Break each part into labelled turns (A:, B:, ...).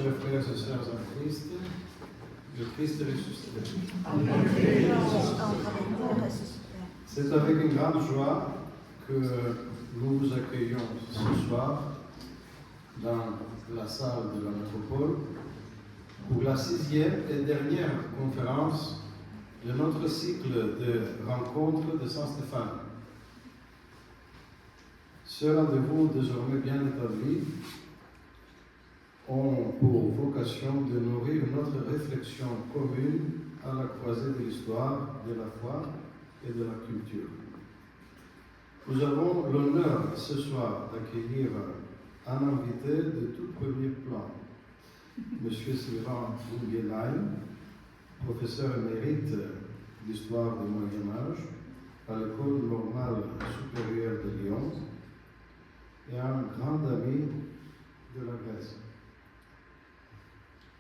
A: Chers frères et sœurs en Christ, le Christ est ressuscité. C'est avec une grande joie que nous vous accueillons ce soir dans la salle de la métropole pour la 6e et dernière conférence de notre cycle de rencontres de Saint-Stéphane. Ce rendez-vous désormais bien établi ont pour vocation de nourrir notre réflexion commune à la croisée de l'histoire, de la foi et de la culture. Nous avons l'honneur ce soir d'accueillir un invité de tout premier plan, M. Sylvain Guggenheim, professeur émérite d'histoire du Moyen-Âge à l'École normale supérieure de Lyon et un grand ami de la Grèce.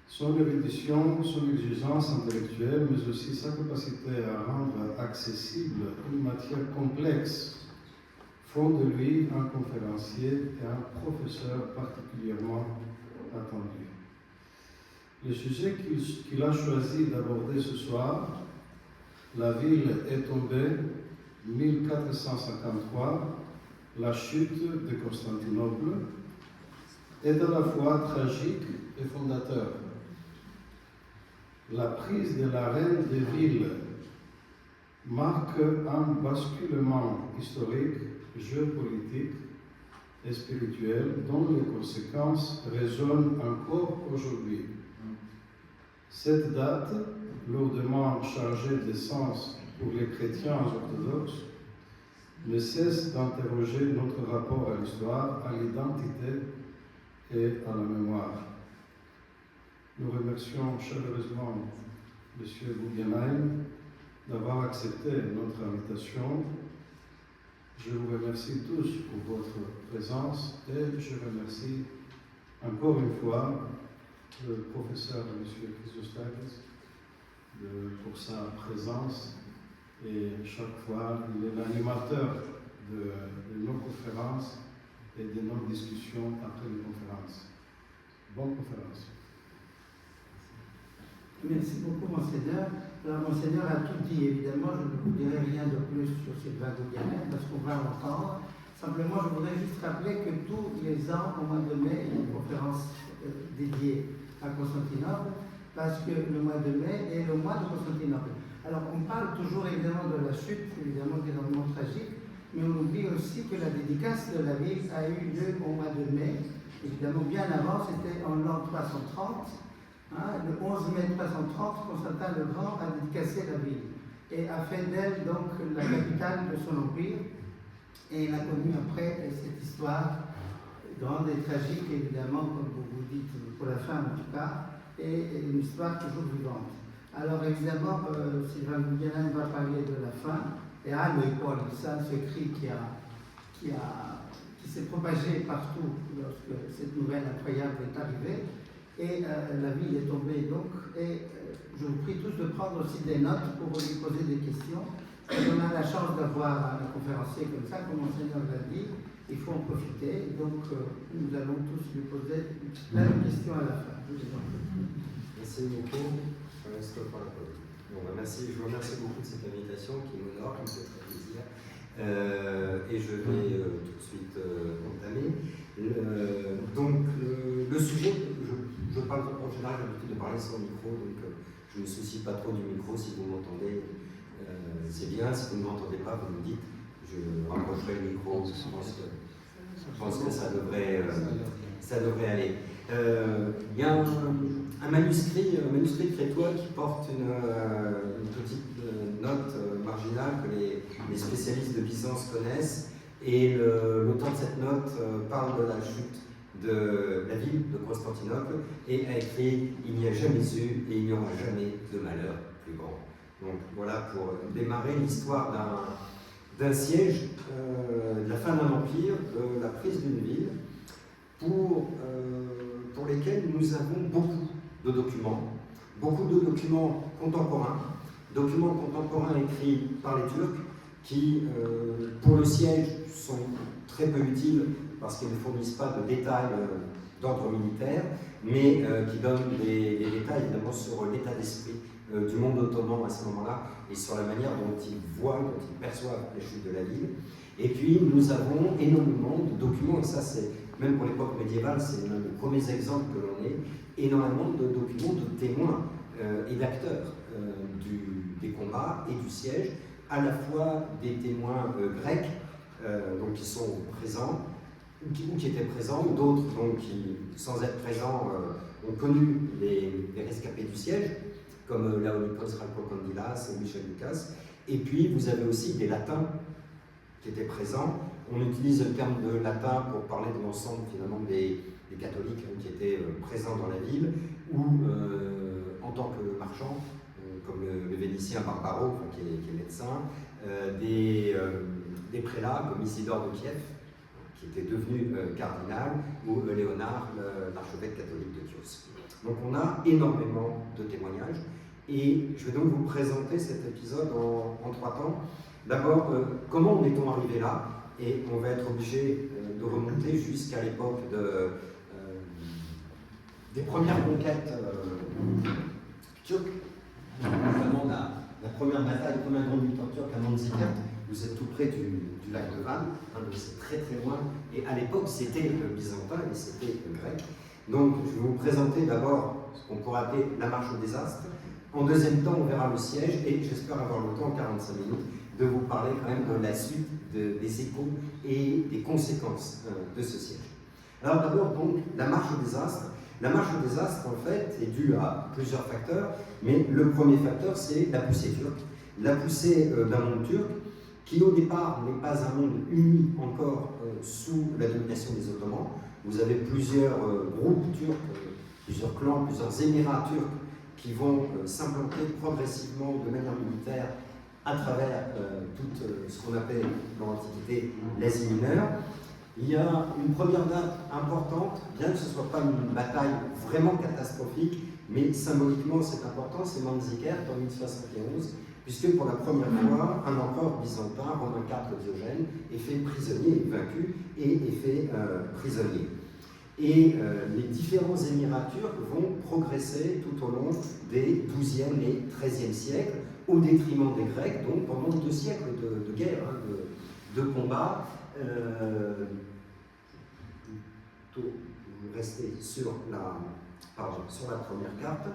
A: Son érudition, son exigence intellectuelle, mais aussi sa capacité à rendre accessible une matière complexe, font de lui un conférencier et un professeur particulièrement attendu. Le sujet qu'il a choisi d'aborder ce soir, la ville est tombée, 1453, la chute de Constantinople, est à la fois tragique et fondateur. La prise de la reine des villes marque un basculement historique, géopolitique et spirituel dont les conséquences résonnent encore aujourd'hui. Cette date, lourdement chargée de sens pour les chrétiens orthodoxes, ne cesse d'interroger notre rapport à l'histoire, à l'identité et à la mémoire. Nous remercions chaleureusement M. Guggenheim d'avoir accepté notre invitation. Je vous remercie tous pour votre présence et je remercie encore une fois le professeur M. Chrysostakis pour sa présence. Et chaque fois, il est l'animateur de nos conférences et de nos discussions après les conférences. Bonne conférence.
B: Merci beaucoup, Monseigneur. Alors, Monseigneur a tout dit. Évidemment, je ne vous dirai rien de plus sur Sylvain Guggenheim parce qu'on va l'entendre. Simplement, je voudrais juste rappeler que tous les ans, au mois de mai, il y a une conférence dédiée à Constantinople parce que le mois de mai est le mois de Constantinople. Alors, on parle toujours évidemment de la chute, évidemment d'événements tragiques, mais on oublie aussi que la dédicace de la ville a eu lieu au mois de mai. Évidemment, bien avant, c'était en l'an 330. Le 11 mai 330, Constantin le Grand a dédicacé la ville et a fait d'elle donc la capitale de son empire. Et il a connu après cette histoire grande et tragique, évidemment, comme vous vous dites, pour la fin en tout cas, et une histoire toujours vivante. Alors évidemment, Sylvain Guggenheim va parler de la fin, et ce cri qui s'est propagé partout lorsque cette nouvelle incroyable est arrivée. Et la ville est tombée donc, et je vous prie tous de prendre aussi des notes pour lui poser des questions. Et on a la chance d'avoir un conférencier comme ça, comme Monseigneur l'a dit, il faut en profiter. Donc nous allons tous lui poser plein de questions à la fin.
C: Merci beaucoup. Je laisse le point. Bon, merci, je vous remercie beaucoup de cette invitation qui m'honore, qui me fait très plaisir. Et je vais tout de suite entamer. Donc, le sujet, je parle en général, j'ai l'habitude de parler sans micro, donc je ne me soucie pas trop du micro. Si vous m'entendez, c'est bien. Si vous ne m'entendez pas, vous me dites, je rapprocherai le micro. Je pense que ça devrait aller. Il y a un manuscrit crétois qui porte une petite note marginale que les spécialistes de Byzance connaissent. Et l'auteur de cette note parle de la chute de la ville de Constantinople et a écrit « Il n'y a jamais eu et il n'y aura jamais de malheur plus grand ». Donc voilà pour démarrer l'histoire d'un siège, de la fin d'un empire, de la prise d'une ville, pour lesquels nous avons beaucoup de documents contemporains écrits par les Turcs qui, pour le siège, sont très peu utiles parce qu'ils ne fournissent pas de détails d'ordre militaire, mais qui donne des détails évidemment sur l'état d'esprit du monde ottoman à ce moment-là et sur la manière dont ils voient, dont ils perçoivent la chute de la ville. Et puis nous avons énormément de documents, et ça c'est, même pour l'époque médiévale, c'est l'un des premiers exemples que l'on ait, énormément de documents de témoins et d'acteurs des combats et du siège, à la fois des témoins grecs, donc qui sont présents, ou qui étaient présents, ou d'autres donc, qui, sans être présents, ont connu les rescapés du siège, comme Laonikos Ralkokondilas ou Michel Lucas. Et puis vous avez aussi des latins qui étaient présents. On utilise le terme de latin pour parler de l'ensemble finalement des catholiques qui étaient présents dans la ville, ou en tant que marchands, comme le Vénitien Barbaro, qui est médecin, des prélats comme Isidore de Kiev, qui était devenu cardinal, ou Léonard, l'archevêque catholique de Chios. Donc on a énormément de témoignages, et je vais donc vous présenter cet épisode en 3 temps. D'abord, comment en est-on arrivé là? Et on va être obligé de remonter jusqu'à l'époque des premières conquêtes turques, notamment la première bataille, la première grande victoire turque à Manzikert. Vous êtes tout près du lac de Van, donc c'est très très loin, et à l'époque c'était le byzantin et c'était le grec. Donc je vais vous présenter d'abord ce qu'on pourrait appeler la marche au désastre. En deuxième temps, on verra le siège, et j'espère avoir le temps, en 45 minutes, de vous parler quand même de la suite des échos et des conséquences de ce siège. Alors d'abord, donc, la marche au désastre. La marche au désastre, en fait, est due à plusieurs facteurs, mais le premier facteur, c'est la poussée turque. La poussée d'un monde turc qui, au départ, n'est pas un monde uni encore sous la domination des Ottomans. Vous avez plusieurs groupes turcs, plusieurs clans, plusieurs émirats turcs qui vont s'implanter progressivement de manière militaire à travers tout ce qu'on appelle dans l'Antiquité l'Asie mineure. Il y a une première date importante, bien que ce ne soit pas une bataille vraiment catastrophique, mais symboliquement c'est important, c'est Manzikert en 1071, puisque pour la première fois, un empereur byzantin, Romain IV Diogène, est fait prisonnier, est vaincu et est fait prisonnier. Et les différents émirats turcs vont progresser tout au long des XIIe et XIIIe siècles, au détriment des Grecs, donc pendant 2 siècles de guerre, de combat. Rester sur la première carte.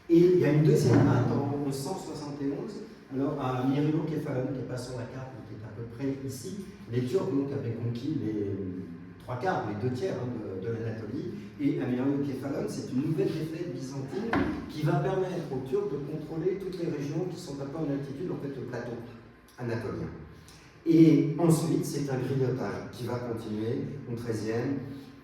C: Et il y a une deuxième date en 1171. Alors, à Myrilo-Kephalon, qui n'est pas sur la carte, mais qui est à peu près ici, les Turcs donc, avaient conquis les 3/4, les 2/3 de l'Anatolie. Et à Myrilo-Kephalon, c'est une nouvelle défaite byzantine qui va permettre aux Turcs de contrôler toutes les régions qui sont un peu en altitude, en fait, le plateau anatolien. Et ensuite, c'est un grignotage qui va continuer au XIIIe.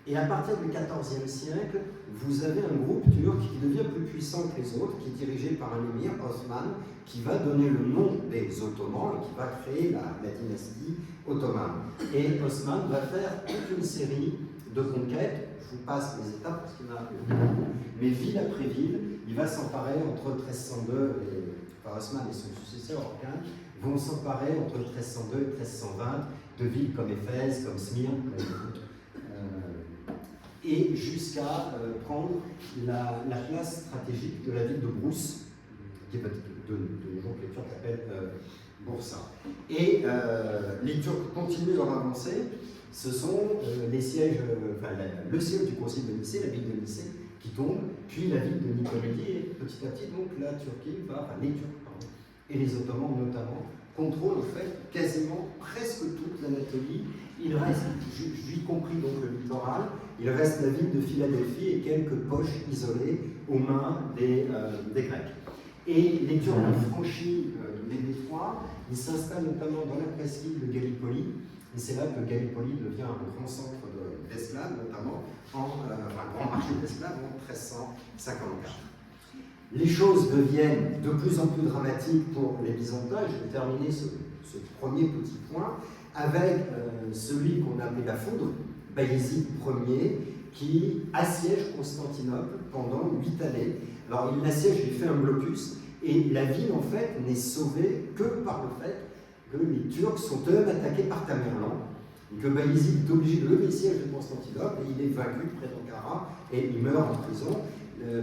C: Et à partir du XIVe siècle, vous avez un groupe turc qui devient plus puissant que les autres, qui est dirigé par un émir, Osman, qui va donner le nom des Ottomans et qui va créer la dynastie ottomane. Et Osman va faire toute une série de conquêtes. Je vous passe les étapes parce qu'il y en a beaucoup, mais ville après ville, il va s'emparer entre 1302 et Osman et son successeur Orkan vont s'emparer entre 1302 et 1320 de villes comme Éphèse, comme Smyrne, et jusqu'à prendre la place stratégique de la ville de Brousse, qui est de nos jours que les Turcs appellent Boursa. Et les Turcs continuent leur avancée. Ce sont les sièges, le siège du concile de Nicée, la ville de Nicée, qui tombe, puis la ville de Nicomédie, et petit à petit, donc, la Turquie les Turcs, pardon, et les Ottomans notamment, contrôlent en fait quasiment presque toute l'Anatolie. Il reste, y compris donc le littoral, il reste la ville de Philadelphie et quelques poches isolées aux mains des Grecs. Et les Turcs ont franchi les détroits, ils s'installent notamment dans la presqu'île de Gallipoli, et c'est là que Gallipoli devient un grand centre d'esclaves, notamment un grand marché d'esclaves en 1354. Les choses deviennent de plus en plus dramatiques pour les Byzantins. Je vais terminer ce premier petit point avec celui qu'on appelait la foudre, Bayezid Ier, qui assiège Constantinople pendant 8 années. Alors il l'assiège, il fait un blocus, et la ville en fait n'est sauvée que par le fait que les Turcs sont eux-mêmes attaqués par Tamerlan. que Bayezid est obligé de lever le siège de Constantinople et il est vaincu près d'Ankara et il meurt en prison.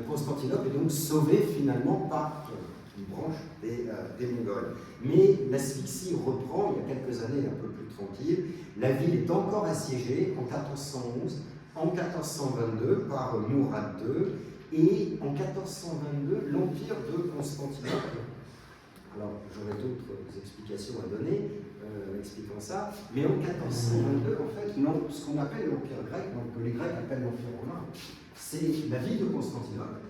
C: Constantinople est donc sauvé finalement par une branche des Mongols. Mais l'asphyxie reprend il y a quelques années un peu plus tranquille. La ville est encore assiégée en 1411, en 1422 par Mourad II et en 1422 l'empire de Constantinople. Alors j'aurais d'autres explications à donner expliquant ça, mais en 1422 en fait ce qu'on appelle l'empire grec, donc que les Grecs appellent l'empire romain, c'est la ville de Constantinople,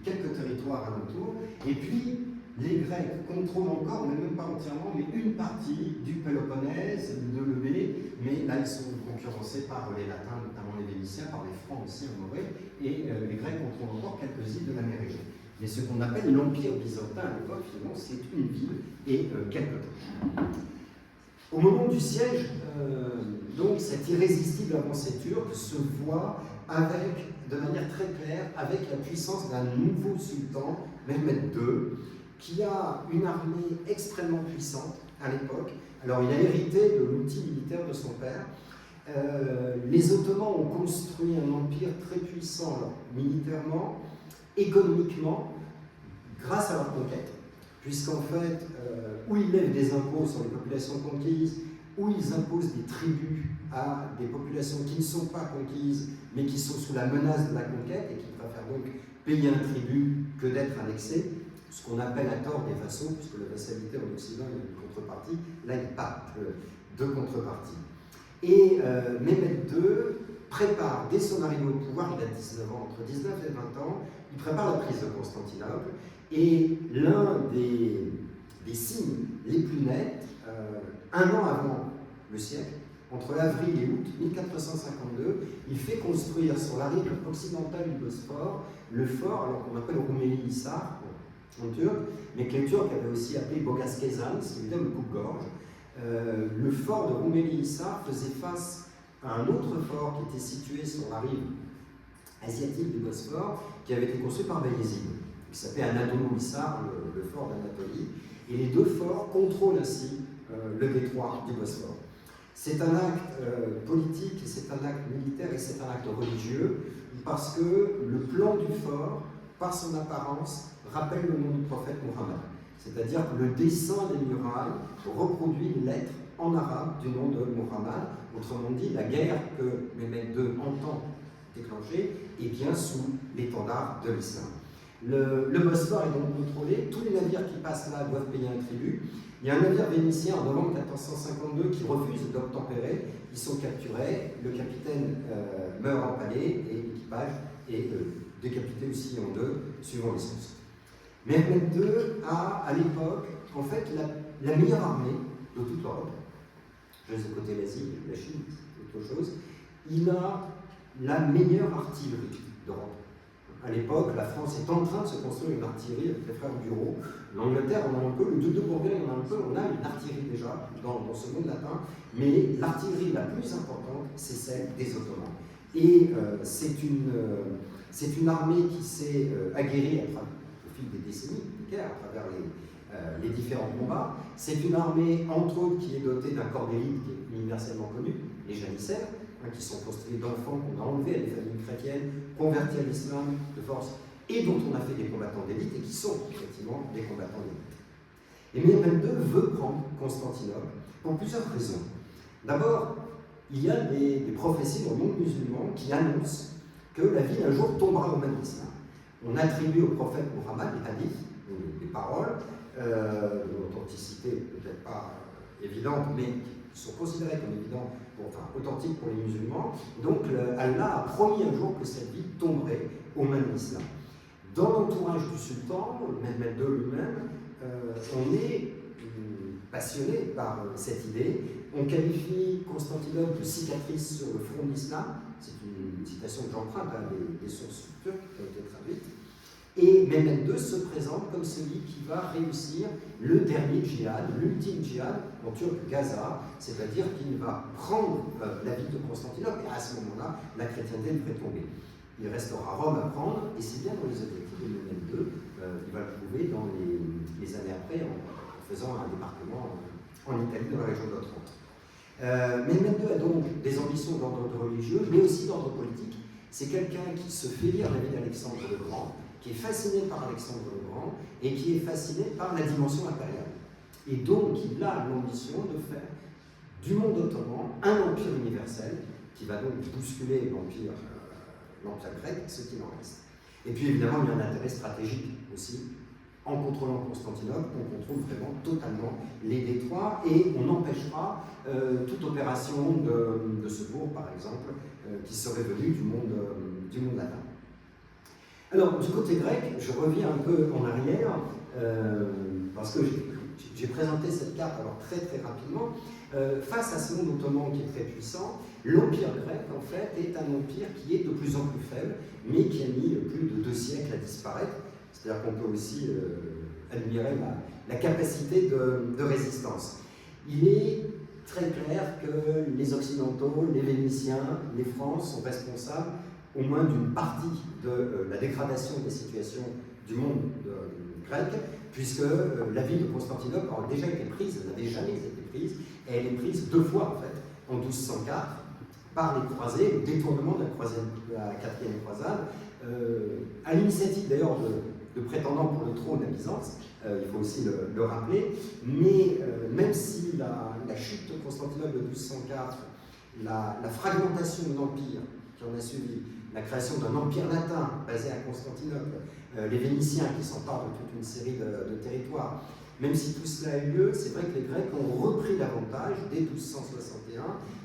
C: quelques territoires alentours, et puis les Grecs contrôlent encore, mais même pas entièrement, mais une partie du Péloponnèse, de l'Eubée, mais là ils sont concurrencés par les Latins, notamment les Vénitiens, par les Francs aussi en Morée, et les Grecs contrôlent encore quelques îles de la mer Égée. Mais ce qu'on appelle l'Empire byzantin à l'époque, finalement, c'est une ville et quelques temps. Au moment du siège, donc cette irrésistible avancée turque se voit de manière très claire avec la puissance d'un nouveau sultan, Mehmed II, qui a une armée extrêmement puissante à l'époque. Alors il a hérité de l'outil militaire de son père. Les Ottomans ont construit un empire très puissant alors, militairement, économiquement, grâce à leur conquête, puisqu'en fait, où ils lèvent des impôts sur les populations conquises, où ils imposent des tribus à des populations qui ne sont pas conquises, mais qui sont sous la menace de la conquête et qui préfèrent donc payer un tribut que d'être annexés, ce qu'on appelle à tort des vassaux, puisque la vassalité en Occident, il y a une contrepartie, là il n'y a pas de contrepartie. Et Mehmed II prépare, dès son arrivée au pouvoir, il a 19 ans, entre 19 et 20 ans, il prépare la prise de Constantinople, et l'un des signes les plus nets, un an avant le siècle, entre avril et août 1452, il fait construire sur la rive occidentale du Bosphore le fort, alors qu'on appelle Rumeli-Hisar en turc, mais que les Turcs avaient aussi appelé Boğaz-Kezen, ce qui veut dire le coupe-gorge. Le fort de Rumeli-Hisar faisait face à un autre fort qui était situé sur la rive asiatique du Bosphore, qui avait été construit par Bayezid, qui s'appelait Anadolu-Hisar, le fort d'Anatolie. Et les deux forts contrôlent ainsi le détroit du Bosphore. C'est un acte politique, et c'est un acte militaire, et c'est un acte religieux, parce que le plan du fort, par son apparence, rappelle le nom du prophète Mohammed. C'est-à-dire que le dessin des murailles reproduit une lettre en arabe du nom de Mohammed. Autrement dit, la guerre que Mehmed II entend déclencher est bien sous l'étendard de l'islam. Le Bosphore est donc contrôlé, tous les navires qui passent là doivent payer un tribut. Il y a un navire vénitien en novembre 1452 qui refuse d'obtempérer, ils sont capturés, le capitaine meurt empalé et l'équipage est décapité aussi en deux, suivant les sources. Mehmed II a à l'époque en fait la meilleure armée de toute l'Europe. Je laisse de côté l'Asie, la Chine, autre chose. Il a la meilleure artillerie d'Europe. À l'époque, la France est en train de se construire une artillerie avec les frères Bureau. L'Angleterre en a un peu, le duc de Bourgogne en a un peu, on a une artillerie déjà dans ce monde latin, mais l'artillerie la plus importante, c'est celle des Ottomans. Et c'est une armée qui s'est aguerrie au fil des décennies de guerre, à travers les différents combats. C'est une armée, entre autres, qui est dotée d'un corps d'élite qui est universellement connu, les janissaires, qui sont constitués d'enfants qu'on a enlevés à des familles chrétiennes, convertis à l'islam de force, et dont on a fait des combattants d'élite, et qui sont effectivement des combattants d'élite. Et Mehmed II veut prendre Constantinople pour plusieurs raisons. D'abord, il y a des prophéties dans le monde musulman qui annoncent que la ville un jour tombera au même islam. On attribue au prophète Mohammed les hadiths, des paroles, d'authenticité peut-être pas évidente, mais qui sont considérées comme évidentes, authentiques pour les musulmans. Donc Allah a promis un jour que cette ville tomberait au même islam. Dans l'entourage du sultan, Mehmed II lui-même, on est passionné par cette idée. On qualifie Constantinople de cicatrice sur le front de l'islam. C'est une citation que j'emprunte à des sources turques qui ont été traduites. Et Mehmed II se présente comme celui qui va réussir le dernier djihad, l'ultime djihad, en turc Gaza, c'est-à-dire qu'il va prendre la ville de Constantinople, et à ce moment-là, la chrétienté devrait tomber. Il restera Rome à prendre, et c'est bien dans les objectifs de Mehmed II, il va le prouver dans les années après, en faisant un débarquement en Italie, dans la région d'Otranto. Mehmed II a donc des ambitions d'ordre religieux, mais aussi d'ordre politique. C'est quelqu'un qui se fait lire la vie d'Alexandre le Grand, qui est fasciné par Alexandre le Grand et qui est fasciné par la dimension impériale. Et donc, il a l'ambition de faire du monde ottoman un empire universel qui va donc bousculer l'empire grec, ce qu'il en reste. Et puis évidemment, il y a un intérêt stratégique aussi. En contrôlant Constantinople, on contrôle vraiment totalement les détroits et on empêchera toute opération de secours, par exemple, qui serait venue du monde latin. Alors, du côté grec, je reviens un peu en arrière, parce que j'ai présenté cette carte alors très rapidement. Face à ce monde ottoman qui est très puissant, l'empire grec, en fait, est un empire qui est de plus en plus faible, mais qui a mis plus de 2 siècles à disparaître. C'est-à-dire qu'on peut aussi admirer la capacité de résistance. Il est très clair que les Occidentaux, les Vénitiens, les Francs sont responsables au moins d'une partie de la dégradation des situations du monde grec, puisque la ville de Constantinople a déjà été prise, elle n'avait jamais été prise, et elle est prise 2 fois en fait, en 1204, par les croisés, le détournement de la 4e croisade, à l'initiative d'ailleurs de prétendants pour le trône à Byzance, il faut aussi le rappeler, mais même si la chute de Constantinople de 1204, la fragmentation de l'empire qui en a suivi, la création d'un empire latin basé à Constantinople, les Vénitiens qui s'emparent de toute une série de territoires, même si tout cela a eu lieu, c'est vrai que les Grecs ont repris l'avantage dès 1261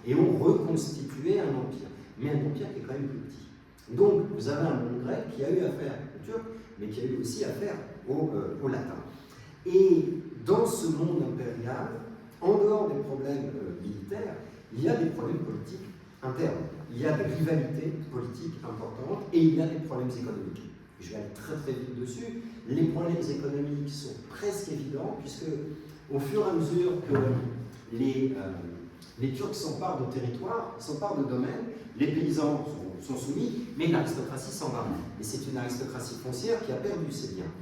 C: et ont reconstitué un empire, mais un empire qui est quand même plus petit. Donc vous avez un monde grec qui a eu affaire aux Turcs, mais qui a eu aussi affaire aux Latins. Et dans ce monde impérial, en dehors des problèmes militaires, il y a des problèmes politiques internes. Il y a des rivalités politiques importantes et il y a des problèmes économiques. Je vais aller très vite dessus. Les problèmes économiques sont presque évidents, puisque au fur et à mesure que les Turcs s'emparent de territoires, s'emparent de domaines, les paysans sont soumis, mais l'aristocratie s'en va. Et c'est une aristocratie foncière qui a perdu ses biens.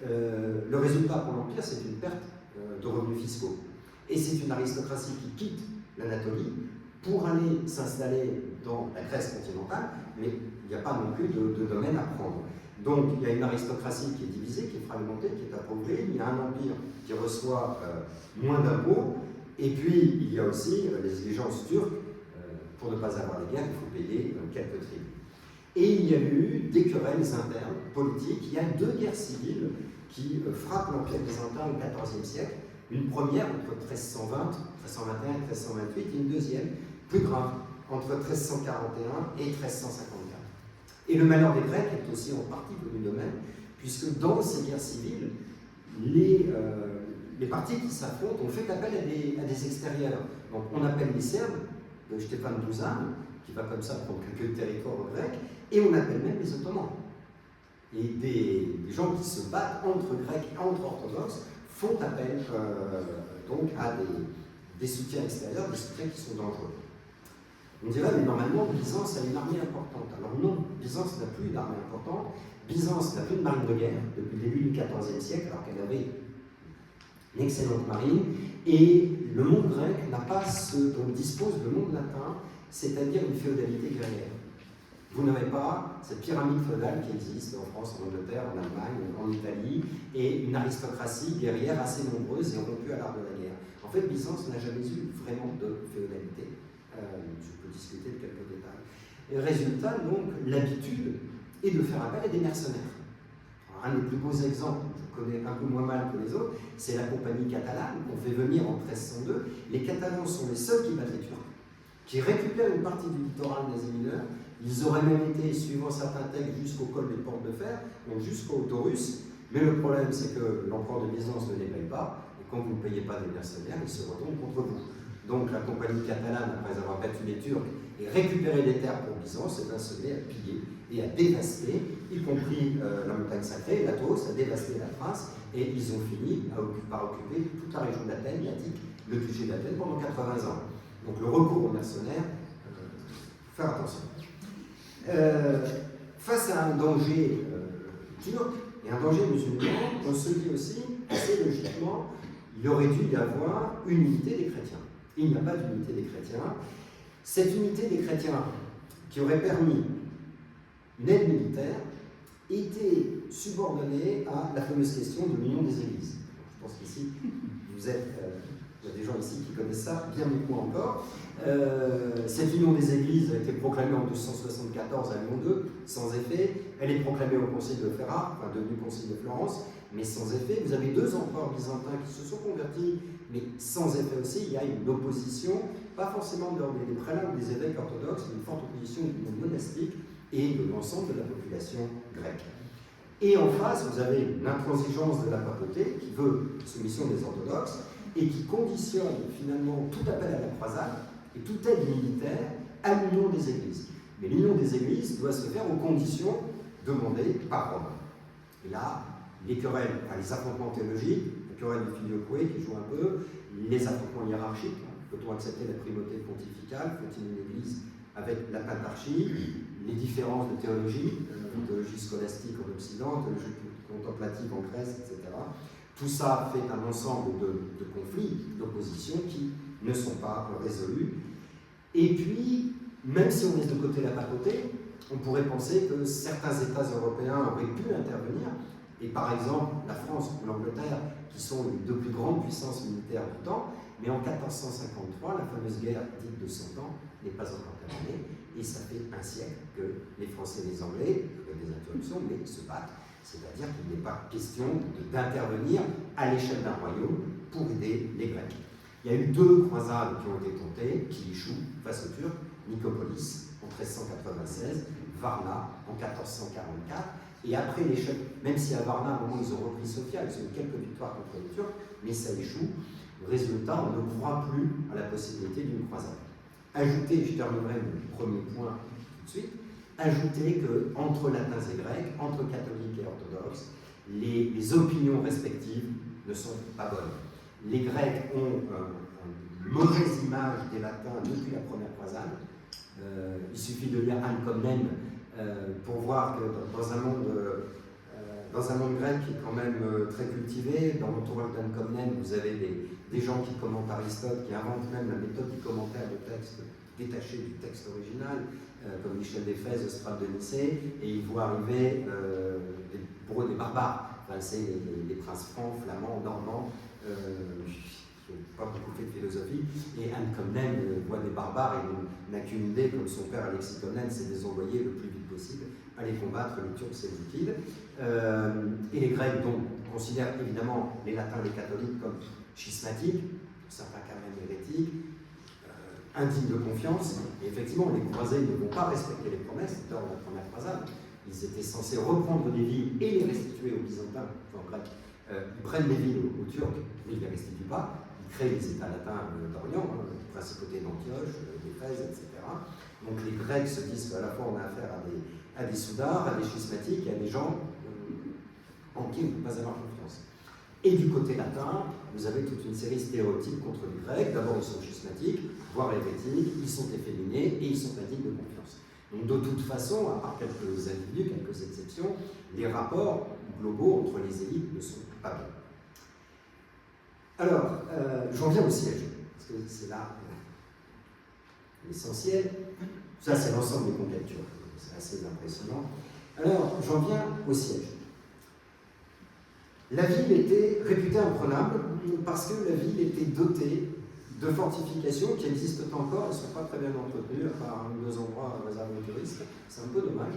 C: Le résultat pour l'Empire, c'est une perte de revenus fiscaux. Et c'est une aristocratie qui quitte l'Anatolie pour aller s'installer dans la Grèce continentale, mais il n'y a pas non plus de domaine à prendre. Donc il y a une aristocratie qui est divisée, qui est fragmentée, qui est appauvrie, il y a un empire qui reçoit moins d'impôts, et puis il y a aussi les exigences turques. Pour ne pas avoir les guerres, il faut payer quelques tribus. Et il y a eu des querelles internes, politiques. Il y a 2 guerres civiles qui frappent l'Empire byzantin au XIVe siècle. Une première entre 1320, 1321 et 1328, et une deuxième, plus grave, entre 1341 et 1354. Et le malheur des Grecs est aussi en partie venu de même, puisque dans ces guerres civiles, les parties qui s'affrontent ont fait appel à des extérieurs. Donc on appelle les Serbes, de Stéphane Douzan, qui va comme ça prendre quelques territoires grecs, et on appelle même les Ottomans. Et des gens qui se battent entre Grecs et entre Orthodoxes font appel donc à des soutiens extérieurs, des soutiens qui sont dangereux. On dirait, mais normalement, Byzance a une armée importante. Alors non, Byzance n'a plus d'armée importante. Byzance n'a plus de marine de guerre depuis le début du XIVe siècle, alors qu'elle avait une excellente marine. Et le monde grec n'a pas ce dont dispose le monde latin, c'est-à-dire une féodalité guerrière. Vous n'avez pas cette pyramide féodale qui existe en France, en Angleterre, en Allemagne, en Italie, et une aristocratie guerrière assez nombreuse et rompue à l'art de la guerre. En fait, Byzance n'a jamais eu vraiment de féodalité. Je peux discuter de quelques détails. Et résultat, donc, l'habitude est de faire appel à des mercenaires. Alors, un des plus beaux exemples, je connais un peu moins mal que les autres, c'est la compagnie catalane qu'on fait venir en 1302. Les Catalans sont les seuls qui battent les Turcs, qui récupèrent une partie du littoral d'Asie mineure. Ils auraient même été, suivant certains textes, jusqu'au col des Portes de Fer, donc jusqu'au Taurus. Mais le problème, c'est que l'empereur de Byzance ne les paye pas, et quand vous ne payez pas des mercenaires, ils se retournent contre vous. Donc la compagnie catalane, après avoir battu les Turcs et récupéré des terres pour Byzance, se met à piller et à dévaster, y compris la montagne sacrée, l'Athos, à dévaster la Thrace, et ils ont fini par occuper toute la région d'Athènes, l'Attique, le duché d'Athènes pendant 80 ans. Donc le recours aux mercenaires, faire attention. Face à un danger turc et un danger musulman, on se dit aussi, assez logiquement, il aurait dû y avoir une unité des chrétiens. Et il n'y a pas d'unité des chrétiens. Cette unité des chrétiens, qui aurait permis une aide militaire, était subordonnée à la fameuse question de l'union des églises. Je pense qu'ici, il y a des gens ici qui connaissent ça bien mieux que moi encore. Cette union des églises a été proclamée en 1274 à Lyon II, sans effet. Elle est proclamée au Concile de Ferrare, enfin devenu Concile de Florence, mais sans effet. Vous avez 2 empereurs byzantins qui se sont convertis, mais sans effet aussi. Il y a une opposition, pas forcément des prélats ou des évêques orthodoxes, mais une forte opposition du monde monastique et de l'ensemble de la population grecque. Et en face, vous avez l'intransigeance de la papauté qui veut soumission des orthodoxes et qui conditionne finalement tout appel à la croisade et toute aide militaire à l'union des églises. Mais l'union des églises doit se faire aux conditions demandées par Rome. Et là, les querelles, enfin, les affrontements théologiques, la querelle du filioque qui joue un peu, les affrontements hiérarchiques, peut-on accepter la primauté pontificale, faut-il une église avec la pentarchie, les différences de théologie, théologie scolastique en Occident, théologie contemplative en Grèce, etc. Tout ça fait un ensemble de conflits, d'oppositions qui ne sont pas résolus. Et puis, même si on laisse de côté la papauté, on pourrait penser que certains États européens auraient pu intervenir, et par exemple la France ou l'Angleterre, qui sont les 2 plus grandes puissances militaires du temps, mais en 1453, la fameuse guerre dite de 100 ans n'est pas encore terminée, et ça fait un siècle que les Français et les Anglais, avec des interruptions, mais se battent. C'est-à-dire qu'il n'est pas question d'intervenir à l'échelle d'un royaume pour aider les Grecs. Il y a eu 2 croisades qui ont été tentées, qui échouent face aux Turcs, Nicopolis en 1396, Varna en 1444, et après l'échec, même si à Varna, à un moment, ils ont repris Sofia, ils ont eu quelques victoires contre les Turcs, mais ça échoue. Résultat, on ne croit plus à la possibilité d'une croisade. Ajoutez, je terminerai mon premier point tout de suite, ajoutez qu'entre latins et grecs, entre catholiques et orthodoxes, les opinions respectives ne sont pas bonnes. Les Grecs ont une mauvaise image des latins depuis la première croisade. Il suffit de lire Anne Comnène pour voir que dans un monde grec qui est quand même très cultivé, dans l'entourage d'Anne Comnène, vous avez des gens qui commentent Aristote, qui inventent même la méthode du commentaire de texte détaché du texte original, comme Michel d'Éphèse, Strate de Nicée, et ils voient arriver pour eux des barbares. Enfin, c'est les princes francs, flamands, normands, qui n'ont pas beaucoup fait de philosophie, et Anne Comnène voit des barbares et n'a qu'une idée, comme son père Alexis Comnène, c'est de les envoyer le plus vite possible, aller combattre les Turcs séleucides. Et les Grecs, donc, considèrent évidemment les latins et les catholiques comme schismatiques, pour certains cas même hérétiques, indignes de confiance. Et effectivement, les croisés ne vont pas respecter les promesses lors de la première croisade. Ils étaient censés reprendre des villes et les restituer aux Byzantins, enfin aux Grecs. Ils prennent les villes aux Turcs, mais ils ne les restituent pas. Ils créent les États latins d'Orient, la principauté d'Antioche, d'Éphèse, etc. Donc les Grecs se disent qu'à la fois on a affaire à des soudards, à des schismatiques et à des gens en qui on ne peut pas avoir confiance. Et du côté latin, vous avez toute une série de stéréotypes contre les Grecs. D'abord, ils sont schismatiques, voire hérétiques, ils sont efféminés et ils sont indignes de confiance. Donc de toute façon, à part quelques individus, quelques exceptions, les rapports globaux entre les élites ne sont pas bons. Alors, j'en viens au siège, parce que c'est là l'essentiel. Ça, c'est l'ensemble des conquêtes turques, c'est assez impressionnant. Alors, j'en viens au siège. La ville était réputée imprenable parce que la ville était dotée de fortifications qui existent encore, elles ne sont pas très bien entretenues, à part 1 ou 2 endroits réservés aux touristes, c'est un peu dommage.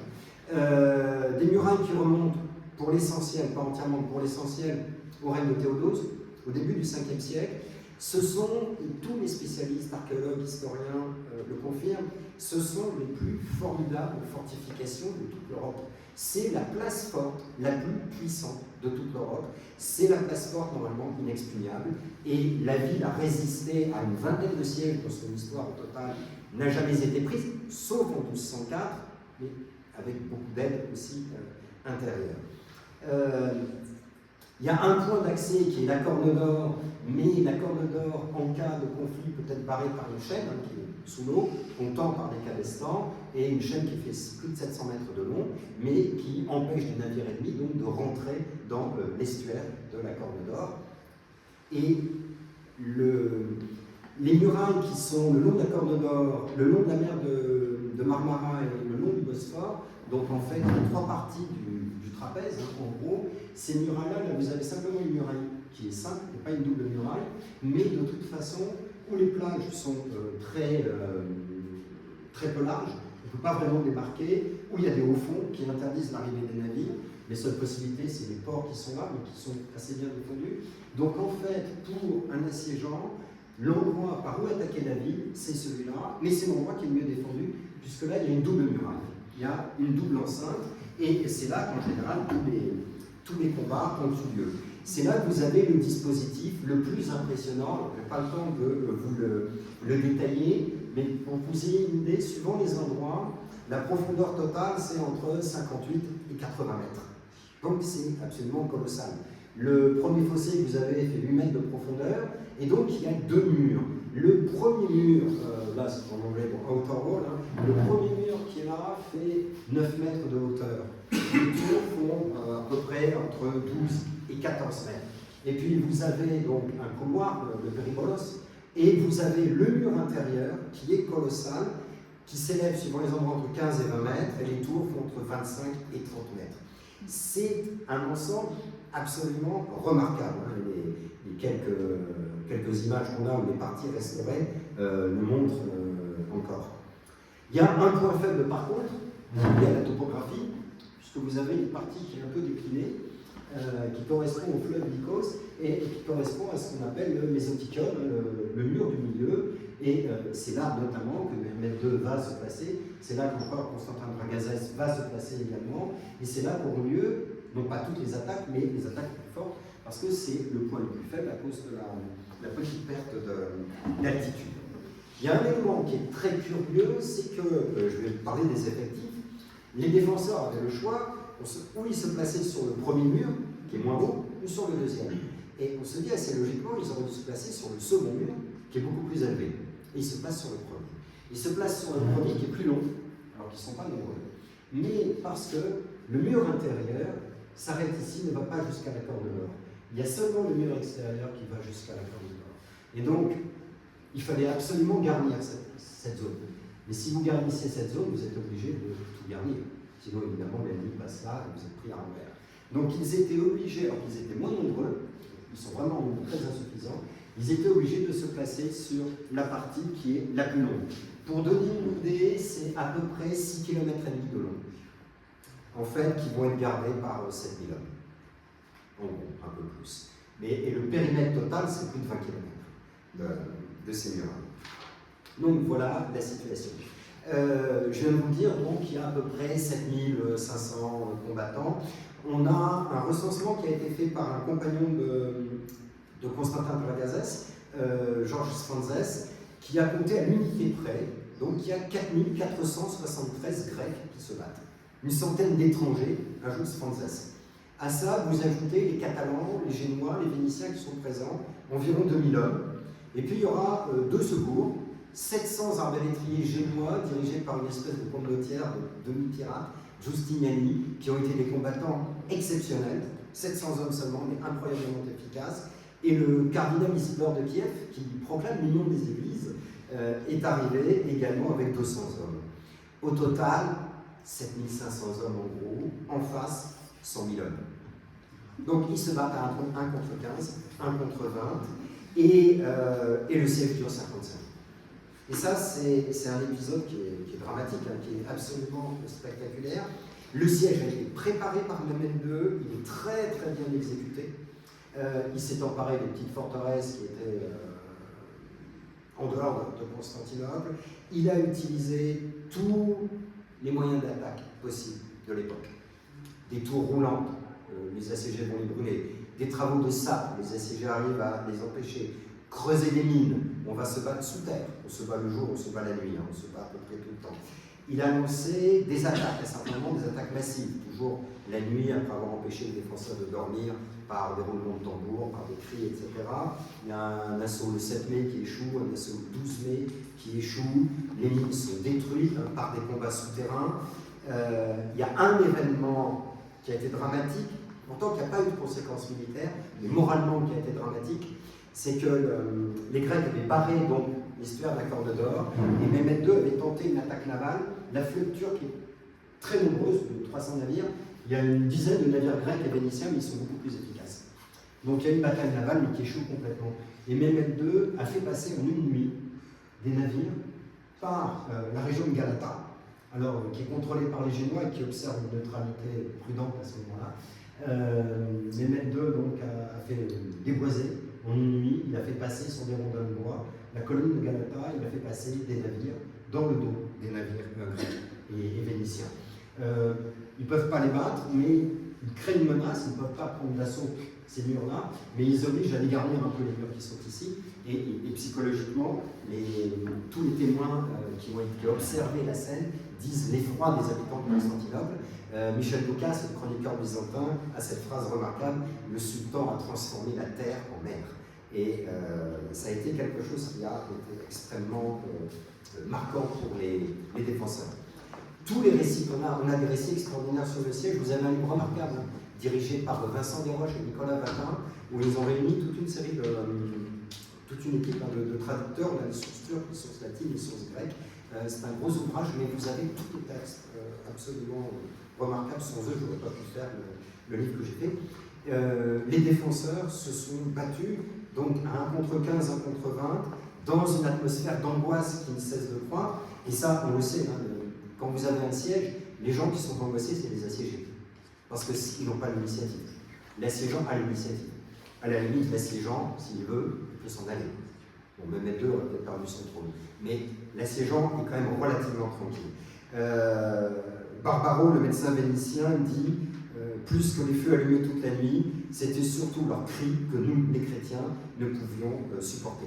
C: Des murailles qui remontent pour l'essentiel, pas entièrement pour l'essentiel, au règne de Théodose, au début du 5e siècle. Ce sont, et tous les spécialistes, archéologues, historiens le confirment, ce sont les plus formidables fortifications de toute l'Europe. C'est la place forte la plus puissante de toute l'Europe. C'est la place forte normalement inexpugnable. Et la ville a résisté à une vingtaine de siècles dans son histoire au total, n'a jamais été prise, sauf en 1204, mais avec beaucoup d'aide aussi intérieure. Il y a un point d'accès qui est la Corne d'Or, mais la Corne d'Or, en cas de conflit, peut être barrée par une chaîne qui est sous l'eau, comptant par des cabestans, et une chaîne qui fait plus de 700 mètres de long, mais qui empêche des navires ennemis donc de rentrer dans l'estuaire de la Corne d'Or. Et Les murailles qui sont le long de la Corne d'Or, le long de la mer de Marmara et le long du Bosphore, donc en fait les trois parties du trapèze, hein, en gros, ces murailles-là, là, vous avez simplement une muraille qui est simple, et pas une double muraille, mais de toute façon, où les plages sont très peu larges, on ne peut pas vraiment débarquer, où il y a des hauts fonds qui interdisent l'arrivée des navires. Les seules possibilités, c'est les ports qui sont là, mais qui sont assez bien défendus. Donc en fait, pour un assiégeant, l'endroit par où attaquer la ville, c'est celui-là, mais c'est l'endroit qui est le mieux défendu, puisque là, il y a une double muraille, il y a une double enceinte, et c'est là qu'en général, tous les combats ont eu lieu. C'est là que vous avez le dispositif le plus impressionnant. Je n'ai pas le temps de vous le détailler, mais pour que vous ayez une idée, suivant les endroits, la profondeur totale, c'est entre 58 et 80 mètres. Donc c'est absolument colossal. Le premier fossé que vous avez fait 8 mètres de profondeur, et donc il y a deux murs. Le premier mur, là c'est en anglais, outer wall, hein, le premier mur qui est là fait 9 mètres de hauteur. Les tours font à peu près entre 12 et 14 mètres. Et puis vous avez donc un couloir, le péribolos, et vous avez le mur intérieur qui est colossal, qui s'élève suivant les endroits entre 15 et 20 mètres, et les tours font entre 25 et 30 mètres. C'est un ensemble absolument remarquable. Hein. Les quelques images qu'on a ou les parties restaurées le montrent encore. Il y a un point faible par contre, lié à la topographie, puisque vous avez une partie qui est un peu déclinée, qui correspond au fleuve Lycos et qui correspond à ce qu'on appelle le mésotikon, le mur du milieu. Et c'est là notamment que Mehmed II va se placer, c'est là qu'empereur Constantin Dragazès va se placer également, et c'est là qu'auront lieu, non pas toutes les attaques, mais les attaques les plus fortes, parce que c'est le point le plus faible à cause de la petite perte d'altitude. Il y a un élément qui est très curieux, c'est que, je vais parler des effectifs, les défenseurs avaient le choix, où ils se plaçaient sur le premier mur, qui est moins haut, ou sur le deuxième. Et on se dit assez logiquement, ils auraient dû se placer sur le second mur, qui est beaucoup plus élevé. Et ils se placent sur le premier. Ils se placent sur le premier qui est plus long, alors qu'ils ne sont pas nombreux. Mais parce que le mur intérieur s'arrête ici, ne va pas jusqu'à la Corne d'Or. Il y a seulement le mur extérieur qui va jusqu'à la Corne d'Or. Et donc, il fallait absolument garnir cette zone. Mais si vous garnissez cette zone, vous êtes obligé de tout garnir. Sinon, évidemment, l'ennemi passe là et vous êtes pris à l'envers. Donc, ils étaient obligés, alors qu'ils étaient moins nombreux, ils sont vraiment très insuffisants, ils étaient obligés de se placer sur la partie qui est la plus longue. Pour donner une idée, c'est à peu près 6,5 km de long, en fait, qui vont être gardés par 7000 hommes. En gros, un peu plus. Et le périmètre total, c'est plus de 20 km de ces murailles. Donc voilà la situation. Je viens de vous dire donc qu'il y a à peu près 7500 combattants. On a un recensement qui a été fait par un compagnon de Constantin Dragazès, Georges Sfanzès, qui a compté à l'unité près, donc il y a 4473 Grecs qui se battent. Une centaine d'étrangers, ajoute Sfanzès. À ça, vous ajoutez les Catalans, les Génois, les Vénitiens qui sont présents, environ 2000 hommes. Et puis il y aura deux secours, 700 arbalétriers génois dirigés par une espèce de condottière de demi-pirate, Giustiniani, qui ont été des combattants exceptionnels, 700 hommes seulement, mais incroyablement efficaces. Et le cardinal Isidore de Kiev, qui proclame l'union des églises, est arrivé également avec 200 hommes. Au total, 7500 hommes en gros, en face, 100 000 hommes. Donc ils se battent à 1 contre 15, 1 contre 20, et le siège dure 55. Et ça, c'est un épisode qui est dramatique, hein, qui est absolument spectaculaire. Le siège a été préparé par Mehmed II, il est très très bien exécuté. Il s'est emparé des petites forteresses qui étaient en dehors de Constantinople. Il a utilisé tous les moyens d'attaque possibles de l'époque. Des tours roulantes, les assiégés vont les brûler. Des travaux de sape, les assiégés arrivent à les empêcher. Creuser des mines, on va se battre sous terre. On se bat le jour, on se bat la nuit, hein, on se bat à peu près tout le temps. Il a annoncé des attaques, certainement des attaques massives, toujours la nuit, après avoir empêché les défenseurs de dormir par des roulements de tambour, par des cris, etc. Il y a un assaut le 7 mai qui échoue, un assaut le 12 mai qui échoue. Les mines sont détruites hein, par des combats souterrains. Il y a un événement qui a été dramatique, pourtant qui n'a pas eu de conséquences militaires, mais moralement qui a été dramatique. c'est que les Grecs avaient barré donc l'histoire de la Corne d'Or, et Mehmed II avait tenté une attaque navale. La flotte turque est très nombreuse, de 300 navires. Il y a une dizaine de navires grecs et vénitiens, mais ils sont beaucoup plus efficaces. Donc il y a une bataille navale, mais qui échoue complètement. Et Mehmed II a fait passer en une nuit des navires par la région de Galata, alors qui est contrôlée par les Génois et qui observe une neutralité prudente à ce moment-là. Mehmed II donc, a fait déboiser en une nuit, il a fait passer sur des rondins de bois la colonne de Galata, il a fait passer des navires dans le dos des navires grecs et vénitiens. Ils ne peuvent pas les battre, mais ils créent une menace, ils ne peuvent pas prendre d'assaut ces murs-là, mais ils obligent à dégarnir un peu les murs qui sont ici, et psychologiquement, tous les témoins qui ont observé la scène disent l'effroi des habitants de Constantinople. Michel Doukas, le chroniqueur byzantin, a cette phrase remarquable: le sultan a transformé la terre en mer. Et ça a été quelque chose qui a été extrêmement marquant pour les défenseurs. Tous les récits qu'on a, on a des récits extraordinaires sur le siège. Vous avez un livre remarquable, dirigé par Vincent Desroches et Nicolas Vatin, où ils ont réuni toute une série toute une équipe de traducteurs, on a les sources turques, les sources latines, les sources grecques. C'est un gros ouvrage, mais vous avez tous les textes absolument remarquables. Sans eux, je n'aurais pas pu faire le livre que j'ai fait. Les défenseurs se sont battus, donc à 1 contre 15, 1 contre 20, dans une atmosphère d'angoisse qui ne cesse de croître. Et ça, on le sait, hein, quand vous avez un siège, les gens qui sont angoissés, c'est les assiégés. Parce qu'ils n'ont pas l'initiative. L'assiégeant a l'initiative. À la limite, l'assiégeant, s'il veut, il peut s'en aller. Bon, Mehmed II aurait peut-être perdu son trône. Mais l'assiégeant est quand même relativement tranquille. Barbaro, le médecin vénitien, dit plus que les feux allumés toute la nuit, c'était surtout leurs cris que nous, les chrétiens, ne pouvions supporter.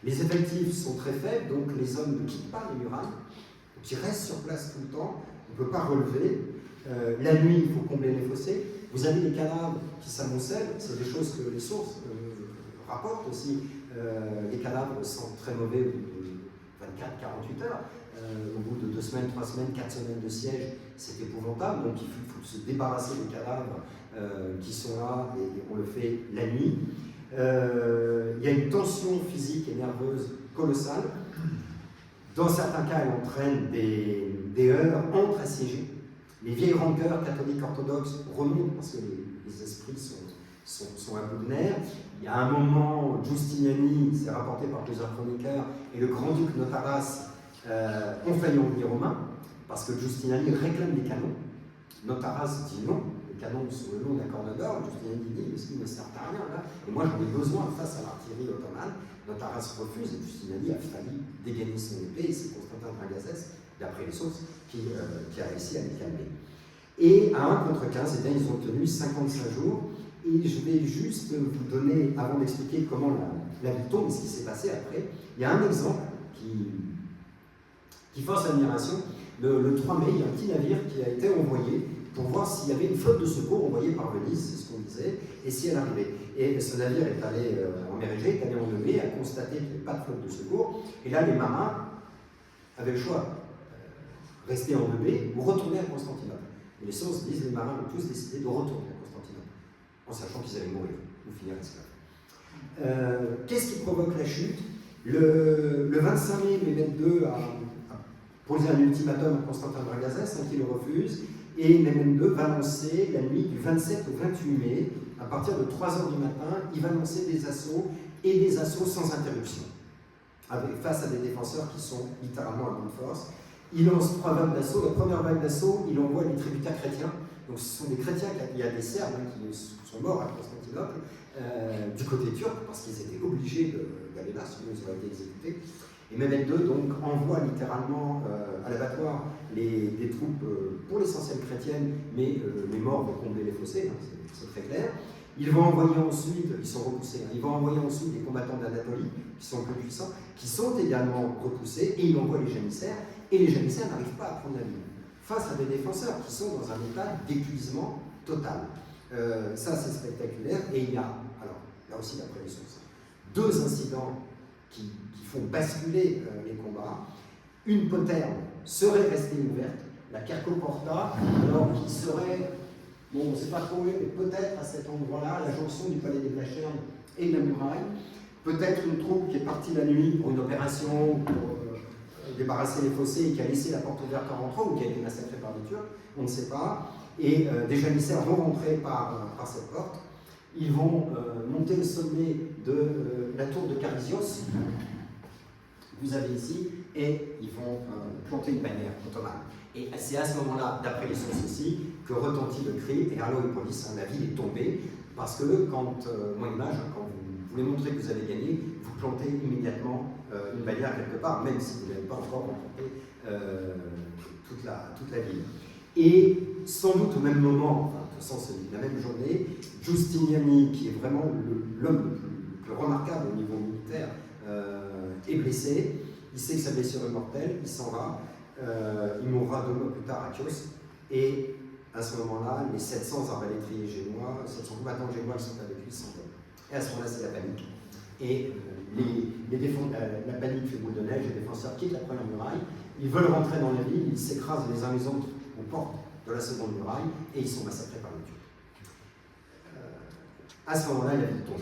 C: Les effectifs sont très faibles, donc les hommes ne quittent pas les murailles, qui restent sur place tout le temps, on ne peut pas relever. La nuit, il faut combler les fossés. Vous avez les cadavres qui s'amoncellent, c'est des choses que les sources rapportent aussi. Les cadavres sont très mauvais au bout de 24-48 heures. Au bout de 2 semaines, 3 semaines, 4 semaines de siège, c'est épouvantable. Donc il faut se débarrasser des cadavres qui sont là, et on le fait la nuit. Il y a une tension physique et nerveuse colossale. Dans certains cas, elle entraîne des heurts entre assiégés. Les vieilles rancœurs catholiques orthodoxes remontent parce que les esprits sont à bout de nerfs. Il y a un moment, Giustiniani, c'est rapporté par plusieurs chroniqueurs, et le grand-duc Notaras ont failli en venir aux mains, parce que Giustiniani réclame des canons. Notaras dit non, les canons sont le long de la Corne d'Or. Giustiniani dit mais ce ne sert à rien là, et moi j'en ai besoin face à l'artillerie ottomane. Notaras refuse, et Giustiniani a failli dégainer son épée, et c'est Constantin Dragazès, d'après les sources, qui a réussi à les calmer. Et à 1 contre 15, eh bien, ils ont tenu 55 jours. Et je vais juste vous donner, avant d'expliquer comment la vie tombe et ce qui s'est passé après, il y a un exemple qui force l'admiration. Le 3 mai, il y a un petit navire qui a été envoyé pour voir s'il y avait une flotte de secours envoyée par Venise, c'est ce qu'on disait, et si elle arrivait. Et ce navire est allé en mer Égée, est allé en Eumée, a constaté qu'il n'y avait pas de flotte de secours. Et là, les marins avaient le choix, rester en Eumée ou retourner à Constantinople. Et les sources disent que les marins ont tous décidé de retourner à Constantinople, en sachant qu'ils allaient mourir ou finir esclaves. Qu'est-ce qui provoque la chute? Le 25 mai, Mehmed II a posé un ultimatum à Constantin Dragazès, qui le refuse, et Mehmed II va lancer la nuit du 27 au 28 mai, à partir de 3 h du matin, il va lancer des assauts, et des assauts sans interruption, face à des défenseurs qui sont littéralement à bout de force. Il lance 3 vagues d'assaut. La première vague d'assaut, il envoie les tributaires chrétiens. Donc ce sont des chrétiens, il y a des Serbes qui sont morts à Constantinople, du côté turc, parce qu'ils étaient obligés d'aller là, sinon ils auraient été exécutés. Et Mehmed II donc envoie littéralement à l'abattoir des troupes pour l'essentiel chrétiennes, mais les morts vont combler les fossés, hein, c'est très clair. Il va envoyer ensuite, ils sont repoussés, hein, il va envoyer ensuite des combattants d'Anatolie, qui sont plus puissants, qui sont également repoussés, et il envoie les janissaires, et les janissaires n'arrivent pas à prendre la ville, face à des défenseurs qui sont dans un état d'épuisement total. Ça, c'est spectaculaire, et il y a, alors là aussi d'après les sources, 2 incidents qui font basculer les combats. Une poterne serait restée ouverte, la Cercoporta, alors qui serait, bon, on ne sait pas trop où, mais peut-être à cet endroit-là, la jonction du palais des Blachères et de la muraille. peut-être une troupe qui est partie la nuit pour une opération, pour débarrasser les fossés et qui a laissé la porte ouverte en rentrant ou qui a été massacrée par des Turcs, on ne sait pas. Et des janissaires vont rentrer par cette porte. Ils vont monter le sommet de la tour de Karisios, vous avez ici, et ils vont planter une bannière ottomane. Et c'est à ce moment-là, d'après les sources aussi, que retentit le cri et Harloïpolis, la ville est tombée, parce que quand, Moyen-Âge, quand vous voulez montrer que vous avez gagné, vous plantez immédiatement une bannière quelque part, même si vous n'avez pas encore remporté toute la ville. Et sans doute au même moment, enfin, de toute façon c'est la même journée, Giustiniani, qui est vraiment l'homme le plus remarquable au niveau militaire, est blessé. Il sait que sa blessure est mortelle, il s'en va. Il mourra 2 mois plus tard à Chios. Et à ce moment-là, les 700 arbalétriers génois, 700 combattants génois qui sont avec lui s'en vont. Et à ce moment-là, c'est la panique. Et la panique fait boule de neige, les défenseurs quittent la première muraille, ils veulent rentrer dans la ville, ils s'écrasent les uns les autres aux portes de la seconde muraille et ils sont massacrés par les Turcs. À ce moment-là, la ville tombe.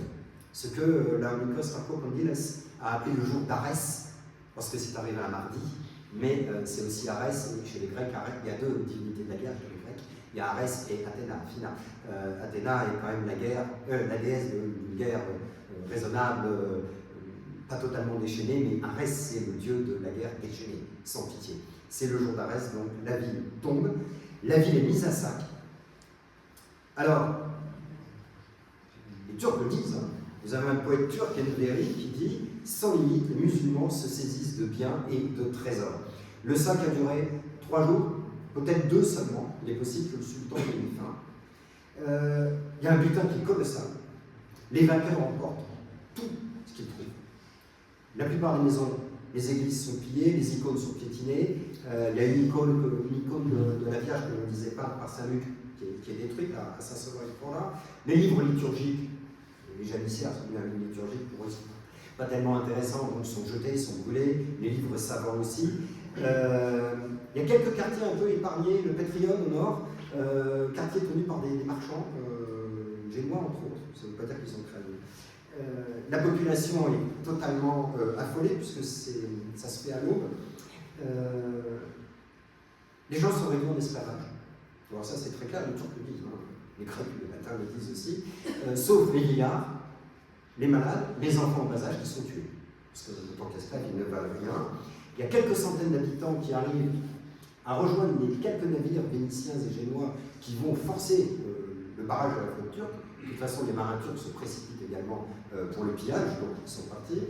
C: Ce que Laonikos Rakokondiles a appelé le jour d'Arès, parce que c'est arrivé un mardi, mais c'est aussi Arès, et chez les Grecs, il y a 2 divinités de la guerre chez les Grecs, il y a Arès et Athéna. Athéna est quand même la déesse d'une guerre raisonnable, pas totalement déchaînée, mais Arès c'est le dieu de la guerre déchaînée, sans pitié. C'est le jour d'Arès, donc la ville tombe, la ville est mise à sac. Alors, les Turcs le disent, hein. Vous avez un poète turc, Enveri, qui dit « Sans limite, les musulmans se saisissent de biens et de trésors ». Le sac a duré 3 jours, peut-être 2 seulement. Il est possible que le sultan ait mis fin. Il y a un butin qui est colossal. Les vainqueurs remportent tout ce qu'ils trouvent. La plupart des maisons, les églises sont pillées, les icônes sont piétinées. Il y a une icône de la Vierge que l'on disait pas par Saint-Luc qui est détruite à Saint-Sauveur-et-Port-là. Les livres liturgiques, les janissaires sont bien liturgiques, pour eux, sont pas tellement intéressants, donc sont jetés, sont brûlés. Les livres savants aussi. Il y a quelques quartiers un peu épargnés, le Pétrium au nord, quartier tenu par des marchands génois entre autres, ça ne veut pas dire qu'ils sont créés. La population est totalement affolée puisque ça se fait à l'aube. Les gens sont réduits en esclavage. Alors ça c'est très clair, les Turcs le disent, hein. Les Grecs le matin le disent aussi, sauf les vieillards, les malades, les enfants en bas âge qui sont tués. Parce que en tant qu'esclaves, ils ne valent rien. Il y a quelques centaines d'habitants qui arrivent à rejoindre les quelques navires vénitiens et génois qui vont forcer le barrage de la flotte turque. De toute façon, les marins turcs se précipitent également pour le pillage, donc ils sont partis.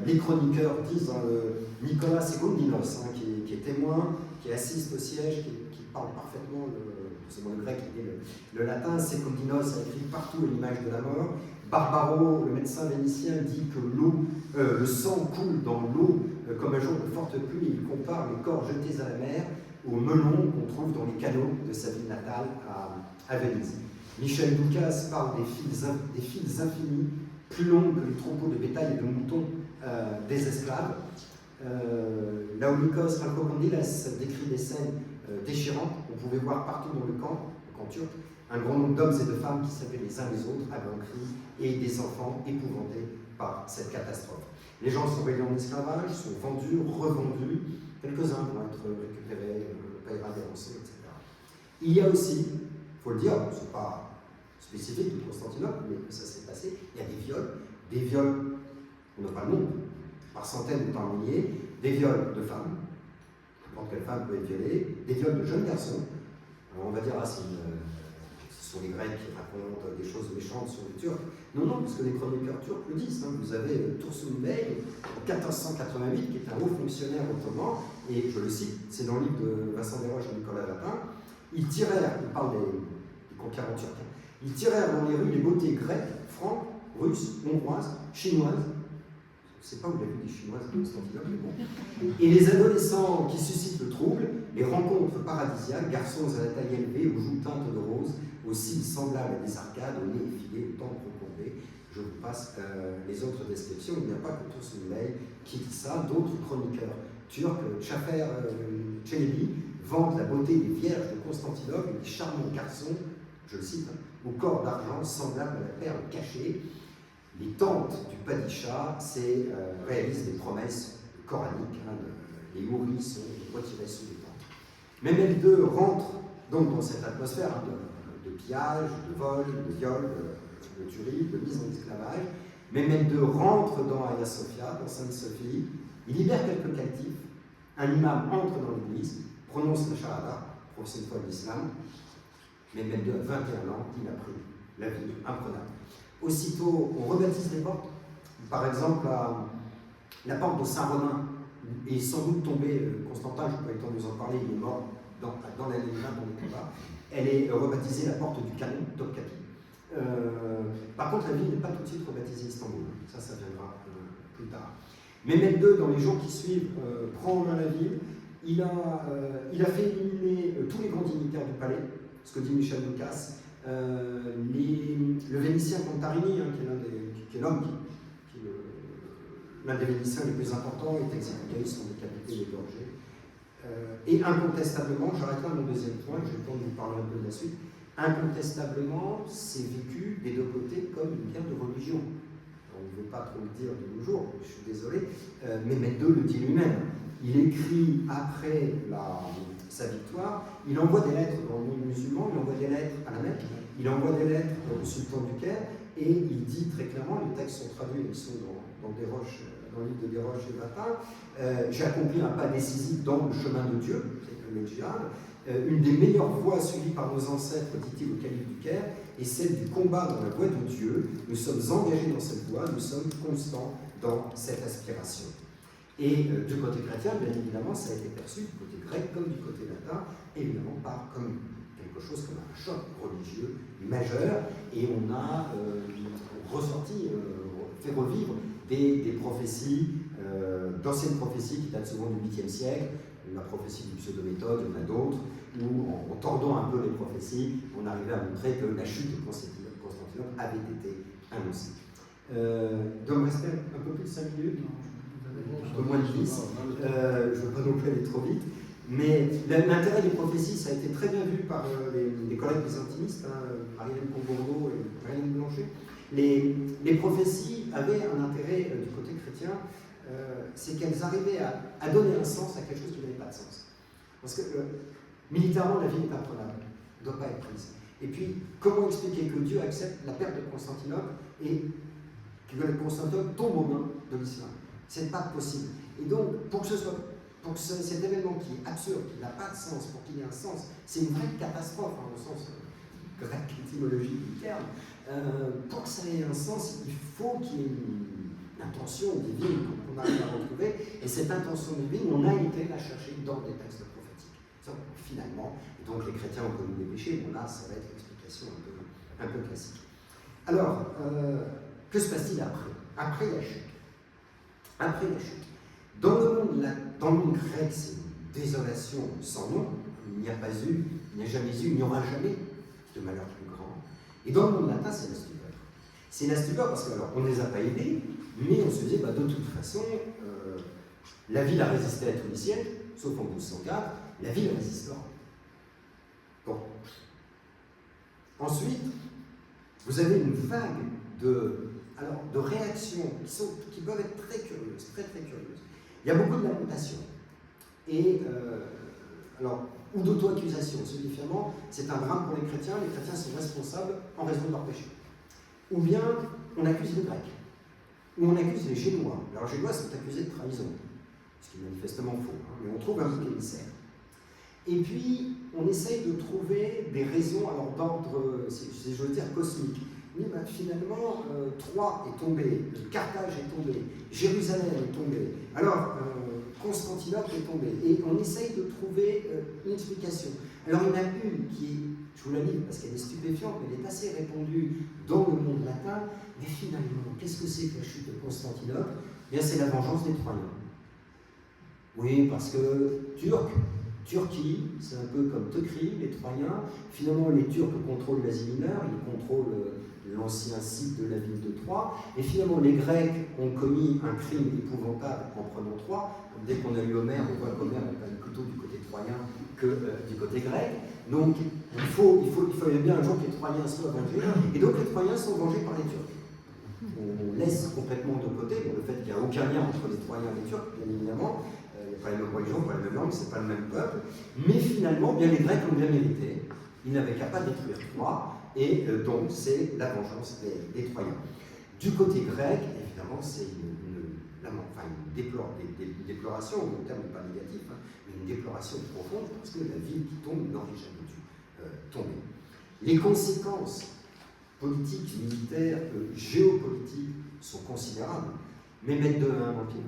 C: Les chroniqueurs disent Nicolas Secondinos, qui est témoin, qui assiste au siège, qui parle parfaitement le grec et le latin. Secondinos a écrit partout l'image de la mort. Barbaro, le médecin vénitien, dit que le sang coule dans l'eau comme un jour de forte pluie. Il compare les corps jetés à la mer aux melons qu'on trouve dans les canaux de sa ville natale à Venise. Michel Doukas parle des files infinies, plus longues que les troupeaux de bétail et de moutons des esclaves. Laonikos Rakokondiles décrit des scènes déchirantes. On pouvait voir partout dans le camp turc, un grand nombre d'hommes et de femmes qui s'appelaient les uns les autres à grands cris et des enfants épouvantés par cette catastrophe. Les gens sont réduits en esclavage, sont vendus, revendus, quelques-uns vont être récupérés, paiera des rançons, etc. Il y a aussi, il faut le dire, ce n'est pas spécifique de Constantinople, mais ça s'est passé, il y a des viols, on n'a pas le nombre, par centaines ou par milliers, des viols de femmes, n'importe quelle femme peut être violée, des viols de jeunes garçons. Alors on va dire, ce sont les Grecs qui racontent des choses méchantes sur les Turcs. Non, parce que les chroniqueurs turcs le disent. Vous avez Tursun Bey, en 1488, qui est un haut fonctionnaire ottoman, et je le cite, c'est dans le livre de Vincent Desroches et Nicolas Lapin, il parle des conquérants turcs, ils tirèrent dans les rues les beautés grecques, franques, russes, hongroises, chinoises. Je ne sais pas où il a vu des Chinoises à Constantinople, mais bon. Et les adolescents qui suscitent le trouble, les rencontres paradisiaques, garçons à la taille élevée, aux joues teintes de rose, aux cils semblables à des arcades, aux nez effilés, aux tempes recourbées. Je vous passe les autres descriptions. Il n'y a pas que Tursun Bey qui dit ça. D'autres chroniqueurs turcs, Chafer Çelebi, vantent la beauté des vierges de Constantinople, des charmants garçons, je le cite, au corps d'argent semblable à la perle cachée. les tantes du Padishah réalisent des promesses coraniques. Les houris sont retirés sous les tentes. Mehmed II rentre donc dans cette atmosphère de pillage, de vol, de viol, de tuerie, de mise en esclavage. Mehmed II rentre dans Hagia Sophia, dans Sainte-Sophie, il libère quelques captifs, un imam entre dans l'église, prononce la shahada, professe une fois l'islam. Mehmed II a 21 ans, il a pris la vie imprenable. Aussitôt, on rebaptise les portes. Par exemple, la porte de Saint-Romain est sans doute tombée, Constantin, je n'ai pas eu le temps de vous en parler, il est mort dans l'année 20 dans les combats. Elle est rebaptisée la porte du canon, Topkapi. Par contre, la ville n'est pas tout de suite rebaptisée Istanbul. Ça viendra plus tard. Mehmed II, dans les jours qui suivent, prend en main la ville. Il a fait éliminer tous les grands dignitaires du palais, ce que dit Michel Lucas. Le Vénitien Contarini, qui est l'homme l'un des Vénitiens les plus importants, est exécuté, ils sont décapités, égorgés. Et incontestablement, j'arrête là mon deuxième point, j'ai le temps de vous parler un peu de la suite, incontestablement, c'est vécu des deux côtés comme une guerre de religion. On ne veut pas trop le dire de nos jours, je suis désolé, mais Mehmed II le dit lui-même. Il écrit après sa victoire, il envoie des lettres dans le monde musulman, il envoie des lettres à la Mecque, il envoie des lettres au sultan du Caire, et il dit très clairement, les textes sont traduits, ils sont dans le livre de Desroches et Batin, j'ai accompli un pas décisif dans le chemin de Dieu, c'est le djihad, une des meilleures voies suivies par nos ancêtres, dit-il au calife du Caire, est celle du combat dans la voie de Dieu. Nous sommes engagés dans cette voie, nous sommes constants dans cette aspiration. Et du côté chrétien, bien évidemment, ça a été perçu du côté grec comme du côté latin, évidemment pas comme quelque chose comme un choc religieux majeur, et on a fait revivre des prophéties, d'anciennes prophéties qui datent souvent du 8e siècle, la prophétie du pseudo-méthode, il y en a d'autres, où en tordant un peu les prophéties, on arrivait à montrer que la chute de Constantinople avait été annoncée. Il doit me rester un peu plus de 5 minutes, un peu moins de 10, je ne veux pas non plus aller trop vite, mais l'intérêt des prophéties, ça a été très bien vu par les collègues byzantinistes, Marie-Hélène Combourgo et Marie-Hélène Blanchet. Les prophéties avaient un intérêt du côté chrétien, c'est qu'elles arrivaient à donner un sens à quelque chose qui n'avait pas de sens. Parce que militairement, la ville est imprenable, elle ne doit pas être prise. Et puis, comment expliquer que Dieu accepte la perte de Constantinople et que Constantinople tombe aux mains de l'islam? C'est pas possible. Et donc, pour cet événement qui est absurde, qui n'a pas de sens, pour qu'il ait un sens, c'est une vraie catastrophe, au sens grec étymologique du terme. Pour que ça ait un sens, il faut qu'il y ait une intention divine qu'on arrive à retrouver, et cette intention divine, on a été la chercher dans des textes prophétiques. Donc, finalement, et donc les chrétiens ont connu des péchés, bon là, ça va être l'explication un peu classique. Alors, que se passe-t-il après la chute? Après la chute. Dans le monde grec, c'est une désolation sans nom. Il n'y a pas eu, il n'y a jamais eu, il n'y aura jamais de malheur plus grand. Et dans le monde latin, c'est la stupeur. C'est la stupeur parce qu'on ne les a pas aidés, mais on se dit, de toute façon, la ville a résisté à tous les siècles, sauf en 1204, la ville résistera. Bon. Ensuite, vous avez une vague de réactions qui peuvent être très curieuses, très très curieuses. Il y a beaucoup de lamentations. Et, ou d'auto-accusation. Différemment, c'est un drame pour les chrétiens sont responsables en raison de leur péché. Ou bien, on accuse les Grecs, ou on accuse les Génois. Alors, les Génois sont accusés de trahison, ce qui est manifestement faux, mais on trouve un bouc émissaire. Et puis, on essaye de trouver des raisons, d'ordre, si je veux dire, cosmique. Oui, finalement, Troie est tombée, Carthage est tombée, Jérusalem est tombée, alors Constantinople est tombée, et on essaye de trouver une explication. Alors il y en a une qui est, je vous la lis parce qu'elle est stupéfiante, mais elle est assez répandue dans le monde latin, mais finalement, qu'est-ce que c'est que la chute de Constantinople? Eh bien, c'est la vengeance des Troyens. Oui, parce que Turquie, c'est un peu comme Teucry, les Troyens. Finalement, les Turcs contrôlent l'Asie mineure, ils contrôlent l'ancien site de la ville de Troie. Et finalement, les Grecs ont commis un crime épouvantable en prenant Troie. Dès qu'on a eu Homère, on voit qu'Homère n'est pas plutôt du côté troyen que du côté grec. Donc, il fallait bien un jour que les Troyens soient vengés. Et donc, les Troyens sont vengés par les Turcs. on laisse complètement de côté le fait qu'il n'y a aucun lien entre les Troyens et les Turcs, bien évidemment. Il n'y a pas les mêmes religions, pas la même langue, c'est pas le même peuple. Mais finalement, bien les Grecs l'ont bien mérité. Ils n'avaient qu'à pas détruire Troie, et donc c'est la vengeance des Troyens. Du côté grec, évidemment, c'est une déploration, le terme n'est pas négatif, hein, mais une déploration profonde, parce que la ville qui tombe n'aurait jamais dû tomber. Les conséquences politiques, militaires, géopolitiques sont considérables. Mehmed II a un empire.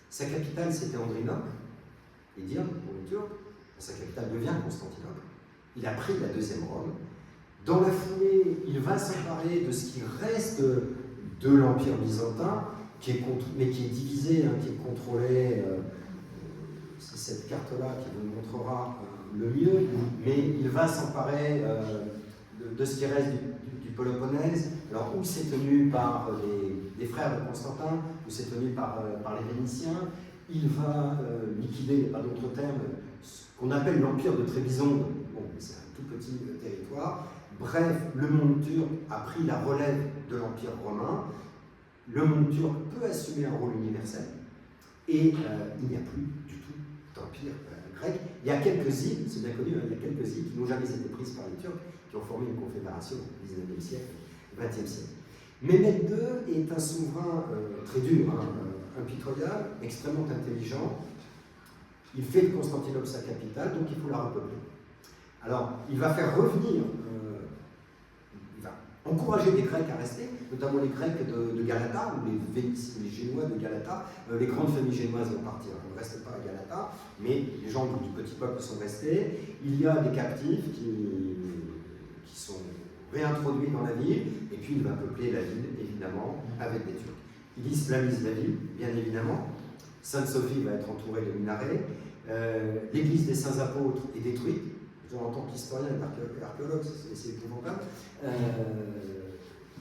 C: Sa capitale, c'était Andrinople, et dire pour les Turcs, sa capitale devient Constantinople. Il a pris la deuxième Rome. Dans la foulée, il va s'emparer de ce qui reste de l'Empire byzantin, mais qui est divisé, hein, qui est contrôlé. C'est cette carte-là qui vous montrera le mieux, mais il va s'emparer de ce qui reste du Péloponnèse. Alors, où c'est tenu par les frères de Constantin, où c'est tenu par les Vénitiens. Il va liquider, il n'y a pas d'autre terme, ce qu'on appelle l'Empire de Trébizonde. Bon, c'est un tout petit territoire. Bref, le monde turc a pris la relève de l'Empire romain. Le monde turc peut assumer un rôle universel. Et il n'y a plus du tout d'empire grec. Il y a quelques îles, c'est bien connu, hein, il y a quelques îles qui n'ont jamais été prises par les Turcs, qui ont formé une confédération au XIXe siècle, XXe siècle. Mehmed II est un souverain très dur, hein, impitoyable, extrêmement intelligent. Il fait de Constantinople sa capitale, donc il faut la repeupler. Alors, il va faire revenir, il va encourager les Grecs à rester, notamment les Grecs de Galata, ou les Génois de Galata. Les grandes familles génoises vont partir, on ne reste pas à Galata, mais les gens du petit peuple sont restés. Il y a des captifs qui sont réintroduits dans la ville, et puis il va peupler la ville, évidemment, avec des Turcs. Il islamise la ville, bien évidemment. Sainte-Sophie va être entourée de minarets. L'église des Saints Apôtres est détruite. En tant qu'historien et archéologue, c'est épouvantable.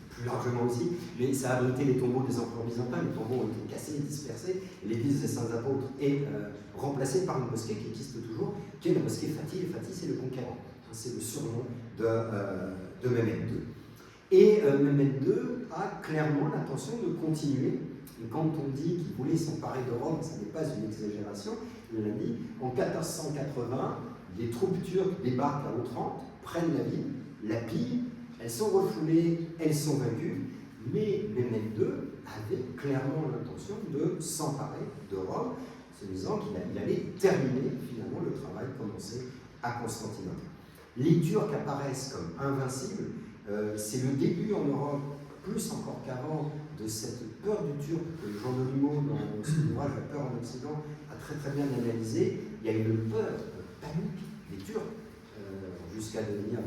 C: Plus largement aussi, mais ça a abrité les tombeaux des empereurs byzantins. Les tombeaux ont été cassés, dispersés. L'église des Saints Apôtres est remplacée par une mosquée qui existe toujours, qui est la mosquée Fatih. Et Fatih, c'est le conquérant. C'est le surnom de Mehmed II. Et Mehmed II a clairement l'intention de continuer. Et quand on dit qu'il voulait s'emparer de Rome, ça n'est pas une exagération, il l'a dit. En 1480, les troupes turques débarquent à Otrante, prennent la ville, la pillent, elles sont refoulées, elles sont vaincues, mais Mehmed II avait clairement l'intention de s'emparer de Rome, se disant qu'il allait terminer finalement le travail commencé à Constantinople. Les Turcs apparaissent comme invincibles, c'est le début en Europe, plus encore qu'avant, de cette peur du Turc que Jean Delumeau, dans son ouvrage La peur en Occident, a très très bien analysé. Il y a une peur, panique des Turcs, jusqu'à devenir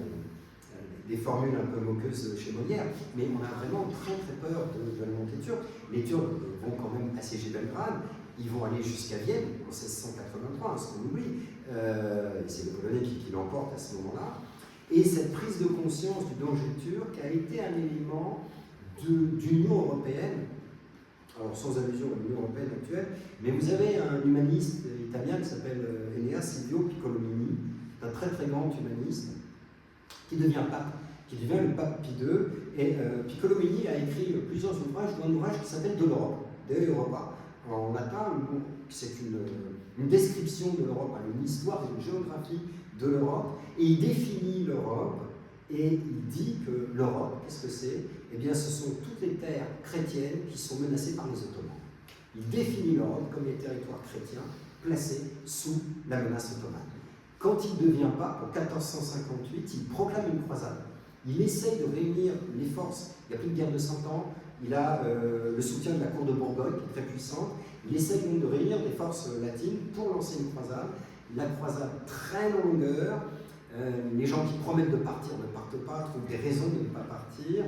C: des formules un peu moqueuses chez Molière, mais on a vraiment très très peur de la montée turque. Les Turcs vont quand même assiéger Belgrade, ils vont aller jusqu'à Vienne en 1683, ce qu'on oublie, c'est les Polonais qui l'emportent à ce moment-là. Et cette prise de conscience du danger turc a été un élément d'Union européenne, alors sans allusion à l'Union européenne actuelle, mais vous avez un humaniste italien qui s'appelle Enea Silvio Piccolomini, un très très grand humaniste, qui devient pape, qui devient le pape Pie II, et Piccolomini a écrit plusieurs ouvrages, dont un ouvrage qui s'appelle De l'Europe, De Europa, en latin, c'est une description de l'Europe, une histoire, une géographie de l'Europe, et il définit l'Europe, et il dit que l'Europe, qu'est-ce que c'est? Eh bien, ce sont toutes les terres chrétiennes qui sont menacées par les Ottomans. Il définit l'Europe comme les territoires chrétiens placés sous la menace ottomane. Quand il devient pape, en 1458, il proclame une croisade. Il essaye de réunir les forces. Il n'y a plus de guerre de 100 ans. Il a le soutien de la cour de Bourgogne, qui est très puissante. Il essaye donc de réunir des forces latines pour lancer une croisade. La croisade traîne en longueur. Les gens qui promettent de partir ne partent pas, trouvent des raisons de ne pas partir.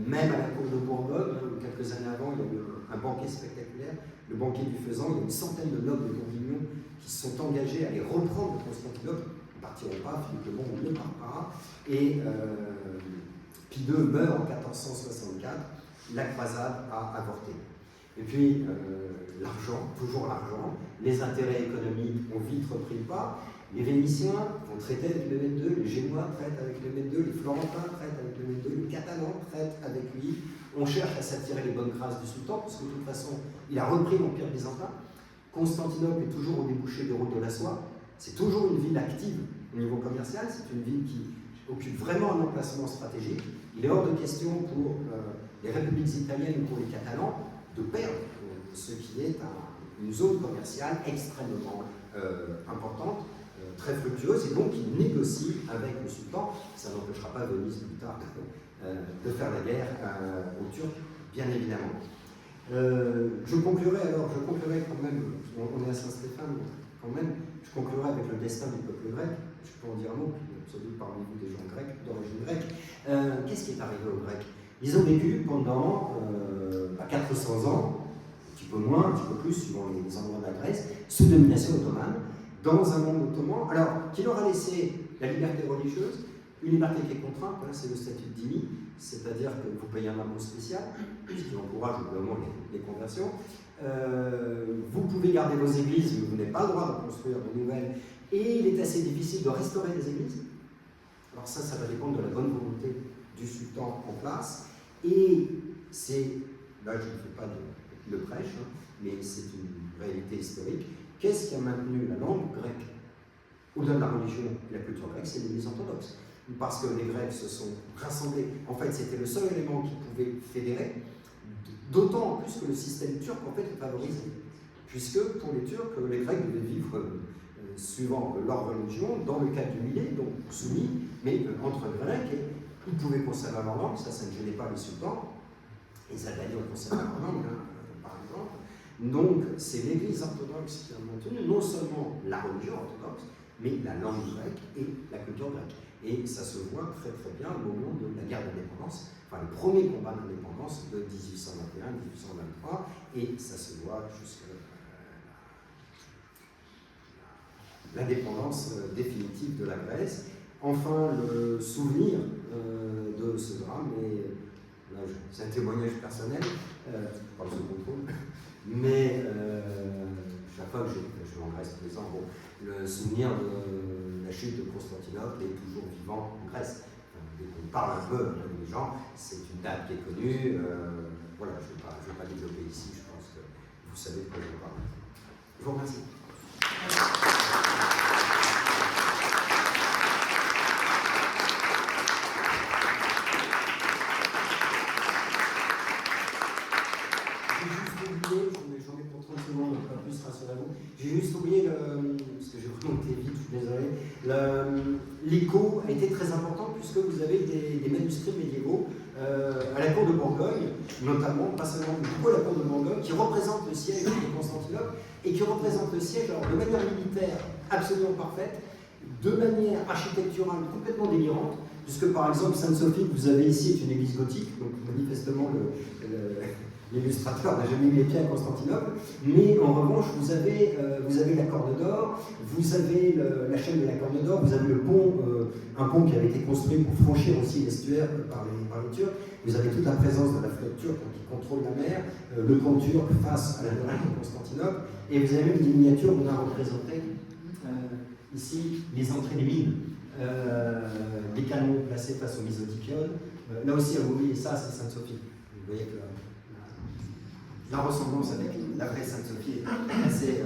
C: Même à la cour de Bourgogne, quelques années avant, il y a eu un banquet spectaculaire, le banquet du Faisan. Il y a une centaine de nobles de Bourguignon qui se sont engagés à aller reprendre Constantinople. Ils ne partiront pas, Philippe le Bon ne part pas. Et Pie II meurt en 1464. La croisade a avorté. Et puis, l'argent, toujours l'argent, les intérêts économiques ont vite repris le pas. Les Vénitiens vont traiter avec Mehmed II, les Génois traitent avec Mehmed II, les Florentins traitent avec Mehmed II, les Catalans catalans prêtent avec lui. On cherche à s'attirer les bonnes grâces du sultan, parce que de toute façon, il a repris l'Empire byzantin. Constantinople est toujours au débouché des routes de la soie. C'est toujours une ville active au niveau commercial. C'est une ville qui occupe vraiment un emplacement stratégique. Il est hors de question pour les républiques italiennes ou pour les Catalans de perdre ce qui est une zone commerciale extrêmement importante, très fructueuse, et donc il négocie avec le sultan. Ça n'empêchera pas Venise plus tard de faire la guerre aux Turcs, bien évidemment. Je conclurai quand même, on est à Saint-Stéphane, quand même, je conclurai avec le destin du peuple grec. Je peux en dire un mot, sans doute parmi vous des gens grecs, d'origine grecque. Qu'est-ce qui est arrivé aux Grecs? Ils ont vécu pendant 400 ans, un petit peu moins, un petit peu plus, suivant les endroits de la Grèce, sous domination ottomane, dans un monde ottoman, alors qui leur a laissé la liberté religieuse, une liberté qui est contrainte, hein, c'est le statut de dhimmi, c'est-à-dire que vous payez un impôt spécial, ce qui encourage au moment les conversions. Vous pouvez garder vos églises, mais vous n'avez pas le droit de construire de nouvelles, et il est assez difficile de restaurer les églises. Alors ça va dépendre de la bonne volonté du sultan en place, et c'est, là je ne fais pas de prêche, hein, mais c'est une réalité historique. Qu'est-ce qui a maintenu la langue grecque au-delà de la religion et la culture grecque? C'est l'Église orthodoxe. Parce que les Grecs se sont rassemblés. En fait, c'était le seul élément qui pouvait fédérer, d'autant plus que le système turc, en fait, est favorisé. Puisque, pour les Turcs, les Grecs devaient vivre suivant leur religion, dans le cadre du millet, donc soumis, mais entre Grecs, et ils pouvaient conserver leur langue, ça ne gênait pas les sultans. Les Albaniens ont conservé leur langue, hein, par exemple. Donc, c'est l'Église orthodoxe qui a maintenu non seulement la religion orthodoxe, mais la langue grecque et la culture grecque. Et ça se voit très très bien au moment de la guerre d'indépendance, enfin le premier combat d'indépendance de 1821-1823, et ça se voit jusqu'à l'indépendance définitive de la Grèce. Enfin, le souvenir de ce drame, et là c'est un témoignage personnel, par ce contrôle, mais chaque fois que je vais en Grèce tous les ans, bon, le souvenir de la chute de Constantinople est toujours vivant en Grèce. Dès qu'on parle un peu avec les gens, c'est une date qui est connue. Voilà, je ne vais pas développer ici, je pense que vous savez de quoi je parle. Je vous remercie. J'ai juste oublié, parce que j'ai vraiment été vite, je suis désolé, l'écho a été très important puisque vous avez des manuscrits médiévaux à la cour de Bourgogne, notamment, pas seulement, beaucoup à la cour de Bourgogne, qui représentent le siège de Constantinople et qui représentent le siège alors, de manière militaire absolument parfaite, de manière architecturale complètement délirante, puisque par exemple Sainte-Sophie que vous avez ici est une église gothique, donc manifestement l'illustrateur n'a jamais mis les pieds à Constantinople, mais en revanche, vous avez la Corne d'Or, vous avez la chaîne de la Corne d'Or, vous avez le pont, un pont qui avait été construit pour franchir aussi l'estuaire par les Turcs, vous avez toute la présence de la flotte turque qui contrôle la mer, le pont turc face à la muraille de Constantinople, et vous avez même des miniatures où on a représenté ici les entrées des mines, des canons placés face aux misodiciones. Là aussi, vous voyez ça, c'est Sainte-Sophie. Vous voyez que la ressemblance avec la vraie Sainte-Sophie est assez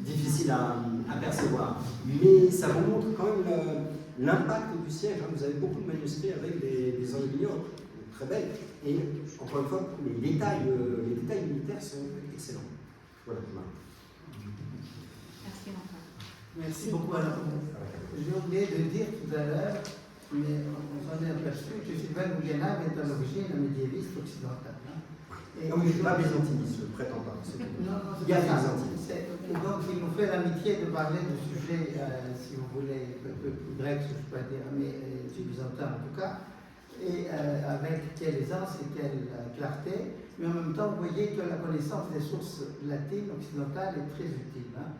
C: difficile à percevoir. Mais ça vous montre quand même l'impact du siège. Hein. Vous avez beaucoup de manuscrits avec des enluminures très belles. Et encore une fois, les détails militaires sont excellents. Voilà.
D: Merci encore.
B: Merci beaucoup. Alors, j'ai oublié de dire tout à l'heure, mais on s'en est aperçu que Sylvain Gouguenard est à l'origine un médiéviste occidental. Hein. Et
C: non, mais je ne suis pas byzantiniste, je ne prétends pas.
B: Non,
C: il y a des byzantinistes.
B: Donc, il nous fait l'amitié de parler de sujets, si vous voulez, un peu plus grecs, si je peux dire, mais du byzantin en tout cas, et avec quelle aisance et quelle clarté. Mais en même temps, vous voyez que la connaissance des sources latines occidentales est très utile. Hein.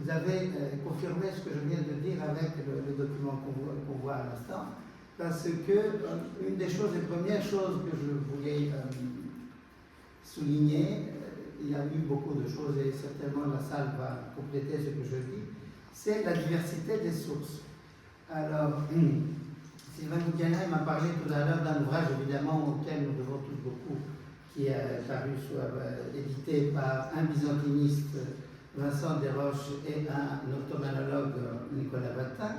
B: Vous avez confirmé ce que je viens de dire avec le document qu'on voit à l'instant, parce que une des choses, les premières choses que je voulais souligner, il y a eu beaucoup de choses et certainement la salle va compléter ce que je dis, c'est la diversité des sources. Alors, Sylvain Goudiana m'a parlé tout à l'heure d'un ouvrage évidemment auquel nous devons tous beaucoup, qui est paru, édité par un byzantiniste, Vincent Desroches, et un ottomanologue, Nicolas Batin,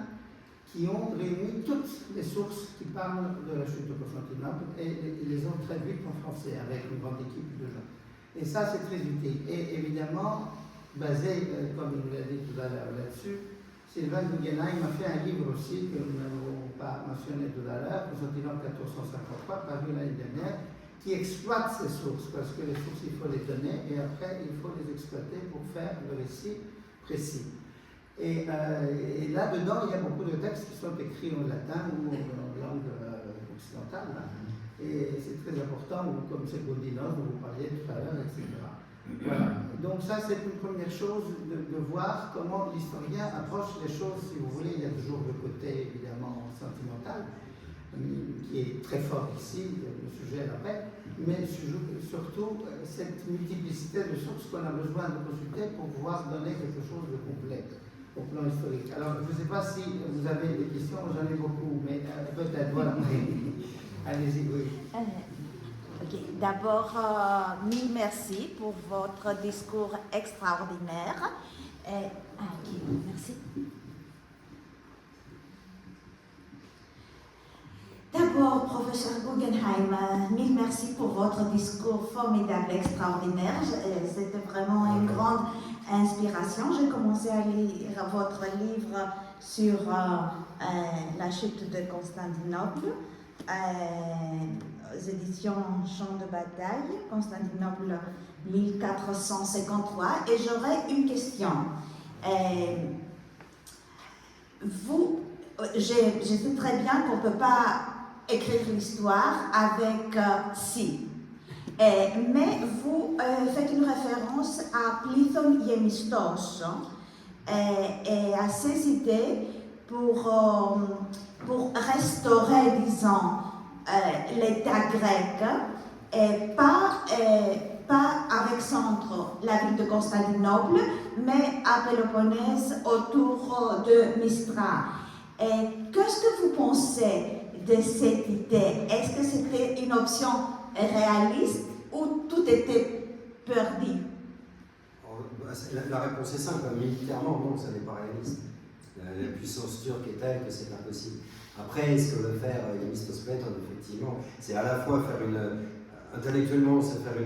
B: qui ont réuni toutes les sources qui parlent de la chute de Constantinople et les ont traduites en français avec une grande équipe de gens. Et ça, c'est très utile. Et évidemment, basé, comme il l'a dit tout à l'heure là-dessus, Sylvain Goudiana m'a fait un livre aussi que nous n'avons pas mentionné tout à l'heure, Constantinople 1453, paru l'année dernière, qui exploite ces sources, parce que les sources, il faut les donner et après, il faut les exploiter pour faire le récit précis. Et là-dedans, il y a beaucoup de textes qui sont écrits en latin ou en langue occidentale. Là. Et c'est très important, comme c'est Godinos, dont vous parliez tout à l'heure, etc. Voilà. Donc ça, c'est une première chose de voir comment l'historien approche les choses. Si vous voulez, il y a toujours le côté, évidemment, sentimental, qui est très fort ici, le sujet l'appelle, mais surtout cette multiplicité de sources qu'on a besoin de consulter pour pouvoir donner quelque chose de complet au plan historique. Alors, je ne sais pas si vous avez des questions, j'en ai beaucoup, mais peut-être, voilà. Allez-y, oui.
D: Okay. D'abord, mille merci pour votre discours extraordinaire. Merci. D'abord, professeur Guggenheim, mille merci pour votre discours formidable, extraordinaire. C'était vraiment une grande inspiration. J'ai commencé à lire votre livre sur la chute de Constantinople, aux éditions Champ de bataille, Constantinople 1453. Et j'aurais une question. Je sais très bien qu'on ne peut pas écrire l'histoire avec si. Mais vous faites une référence à Plithon Gemistos et à ses idées pour restaurer, disons, l'État grec, et pas avec centre la ville de Constantinople, mais à Péloponnèse autour de Mystra. Et qu'est-ce que vous pensez de cette idée? Est-ce que c'était une option réaliste ou tout était perdu?
C: La réponse est simple. Militairement, non, ça n'est pas réaliste. La puissance turque est telle que c'est impossible. Après, ce que veut faire Gemistos Platon, effectivement, c'est à la fois faire intellectuellement, c'est faire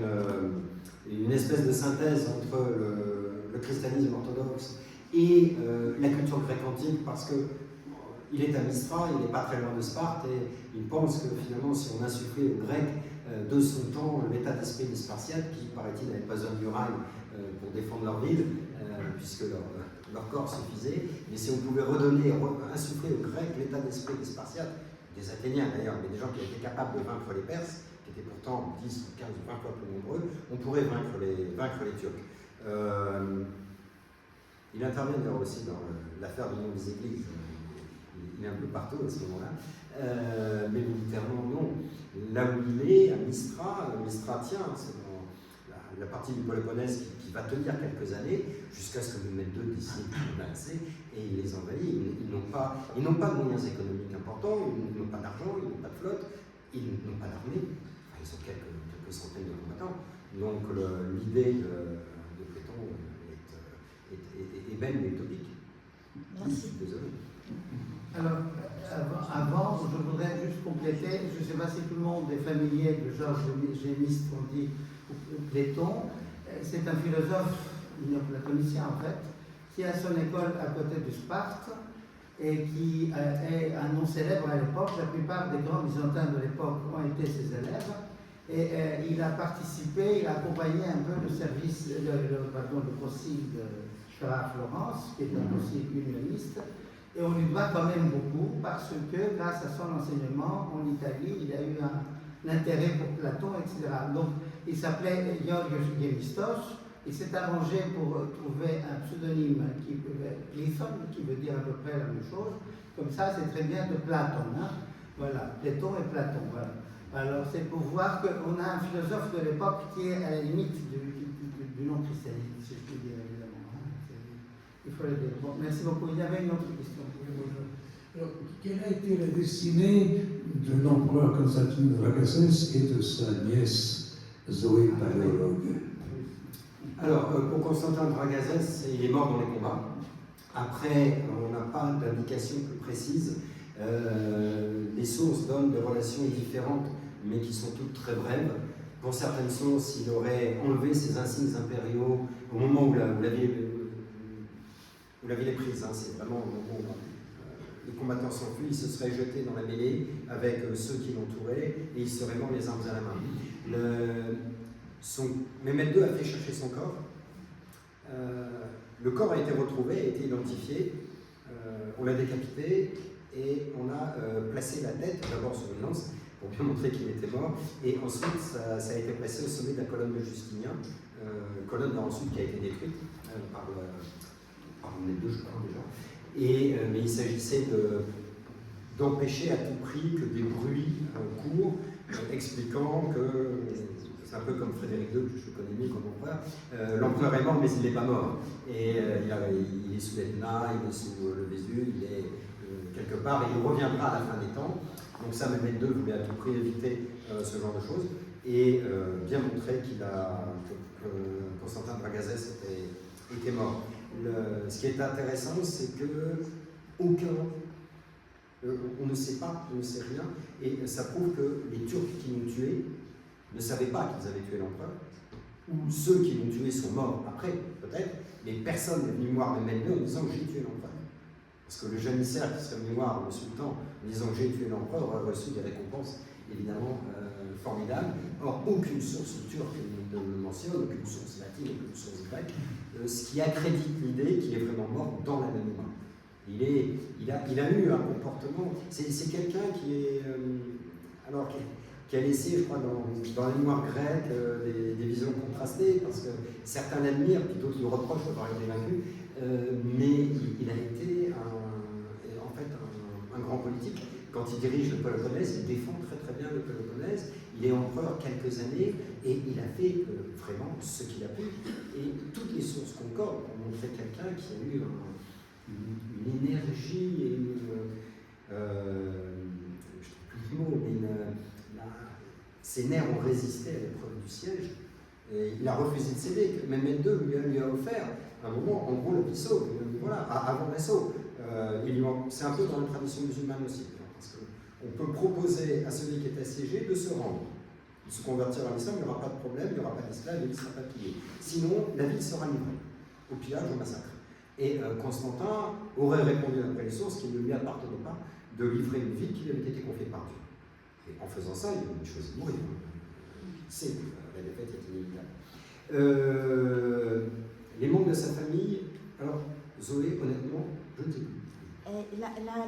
C: une espèce de synthèse entre le christianisme orthodoxe et la culture grecque antique, parce que il est à Mystra, il n'est pas très loin de Sparte, et il pense que finalement, si on insufflait aux Grecs de son temps l'état d'esprit des Spartiates, qui, paraît-il, n'avaient pas besoin du rail pour défendre leur ville, puisque leur corps suffisait, mais si on pouvait insuffler aux Grecs l'état d'esprit des Spartiates, des Athéniens d'ailleurs, mais des gens qui étaient capables de vaincre les Perses, qui étaient pourtant 10, 15 ou 20 fois plus nombreux, on pourrait vaincre les Turcs. Il intervient d'ailleurs aussi dans l'affaire du nom des églises. Il est un peu partout à ce moment-là, mais militairement non. Là où il est, à Mystra tient, c'est dans la partie du Péloponnèse qui va tenir quelques années, jusqu'à ce que le Mède II décide de lancer, et il les envahit. Ils n'ont pas de moyens économiques importants, ils n'ont pas d'argent, ils n'ont pas de flotte, ils n'ont pas d'armée, enfin, ils ont quelques centaines de combattants. Donc l'idée de Platon est belle mais utopique.
D: Merci.
C: Désolé.
B: Alors, avant, je voudrais juste compléter, je ne sais pas si tout le monde est familier de Georges Gémiste, on dit Platon. C'est un philosophe néoplatonicien en fait, qui a son école à côté de Sparte et qui est un nom célèbre à l'époque. La plupart des grands byzantins de l'époque ont été ses élèves. Et il a participé, il a accompagné un peu le service, le concile de Florence, qui est un concile unioniste. Et on lui doit quand même beaucoup parce que, grâce à son enseignement en Italie, il a eu un intérêt pour Platon, etc. Donc, il s'appelait Georgios Gemistos. Il s'est arrangé pour trouver un pseudonyme qui veut dire à peu près la même chose. Comme ça, c'est très bien de Platon. Hein? Voilà, Platon et Platon. Voilà. Alors, c'est pour voir qu'on a un philosophe de l'époque qui est à la limite du non-christianisme, si je puis dire, évidemment. Il faut le dire. Bon, merci beaucoup. Il y avait une autre question.
E: Alors, quelle a été la destinée de l'empereur Constantin Dragacès et de sa nièce Zoé Paléologue?
C: Alors, pour Constantin Dragacès, il est mort dans les combats. Après, on n'a pas d'indication plus précise. Les sources donnent des relations différentes, mais qui sont toutes très brèves. Pour certaines sources, il aurait enlevé ses insignes impériaux au moment où la ville est prise. Hein. C'est vraiment au moment où les combattants s'enfuient. Il se serait jeté dans la mêlée avec ceux qui l'entouraient et il serait mort les armes à la main. Mehmed II a fait chercher son corps. Le corps a été retrouvé, a été identifié. On l'a décapité et on a placé la tête d'abord sur une lance pour bien montrer qu'il était mort, et ensuite ça a été placé au sommet de la colonne de Justinien, colonne ensuite qui a été détruite par Mehmed II, je crois déjà. Mais il s'agissait d'empêcher à tout prix que des bruits courent, expliquant que, c'est un peu comme Frédéric II, que je connais mieux comme empereur, l'empereur est mort mais il n'est pas mort. Et il est sous l'Etna, il est sous le Vésuve, il est quelque part, et il reviendra à la fin des temps. Donc ça, Mehmed II voulait à tout prix éviter ce genre de choses et bien montrer que Constantin Dragacès était mort. Ce qui est intéressant, c'est que on ne sait pas, on ne sait rien, et ça prouve que les Turcs qui l'ont tué ne savaient pas qu'ils avaient tué l'empereur, ou ceux qui l'ont tué sont morts après, peut-être, mais personne n'est venu voir Mehmed II en disant que j'ai tué l'empereur. Parce que le janissaire qui serait venu voir le sultan en disant que j'ai tué l'empereur aurait reçu des récompenses évidemment formidables. Or, aucune source turque ne le mentionne, aucune source latine, aucune source grecque, ce qui accrédite l'idée qu'il est vraiment mort dans l'anonymat. Il a eu un comportement. C'est quelqu'un qui a laissé, je crois, dans la mémoire grecque, des visions contrastées, parce que certains l'admirent, puis d'autres lui reprochent d'avoir été vaincu, mais il a été un grand politique. Quand il dirige le Péloponnèse, il défend très très bien le Péloponnèse, il est empereur quelques années, et il a fait vraiment ce qu'il a pu, et toutes les sources concordent pour montrer quelqu'un qui a eu une énergie et je ne trouve plus le mot, mais ses nerfs ont résisté à l'épreuve du siège. Et il a refusé de céder. Mehmed II lui a offert un moment, en gros, le pisseau, voilà, avant l'assaut. C'est un peu dans la tradition musulmane aussi, parce qu'on peut proposer à celui qui est assiégé de se rendre. De se convertir à l'islam, il n'y aura pas de problème, il n'y aura pas d'esclave, il ne sera pas pillé. Sinon, la ville sera livrée au pillage, au massacre. Et Constantin aurait répondu d'après les sources qu'il ne lui appartenait pas de livrer une ville qui lui avait été confiée par Dieu. Et en faisant ça, il a choisi de mourir. C'est que la défaite est inévitable. Les membres de sa famille, alors Zoé, honnêtement, je ne sais plus.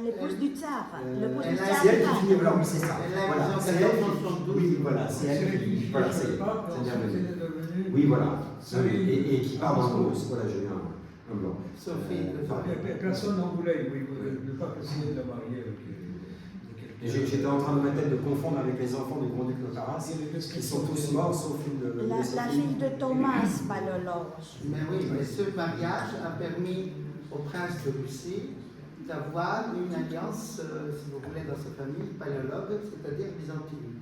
D: L'épouse du tsar.
C: C'est elle qui finit, alors oui, c'est ça. Voilà, c'est elle qui. Oui, voilà, c'est elle qui. Voilà, c'est bien venu. Oui, voilà. Et qui part dans le rose. Voilà, j'ai eu un blanc.
B: Sophie,
E: personne n'en voulait, oui, ne pas essayer de la marier avec.
C: J'étais en train de ma tête de confondre avec les enfants du grand-duc Notaras, qui sont tous morts sauf une de
D: la fille de Thomas Paléologue.
B: Mais oui, mais ce mariage a permis au prince de Russie d'avoir une alliance, si vous voulez, dans sa famille paléologue, c'est-à-dire byzantine.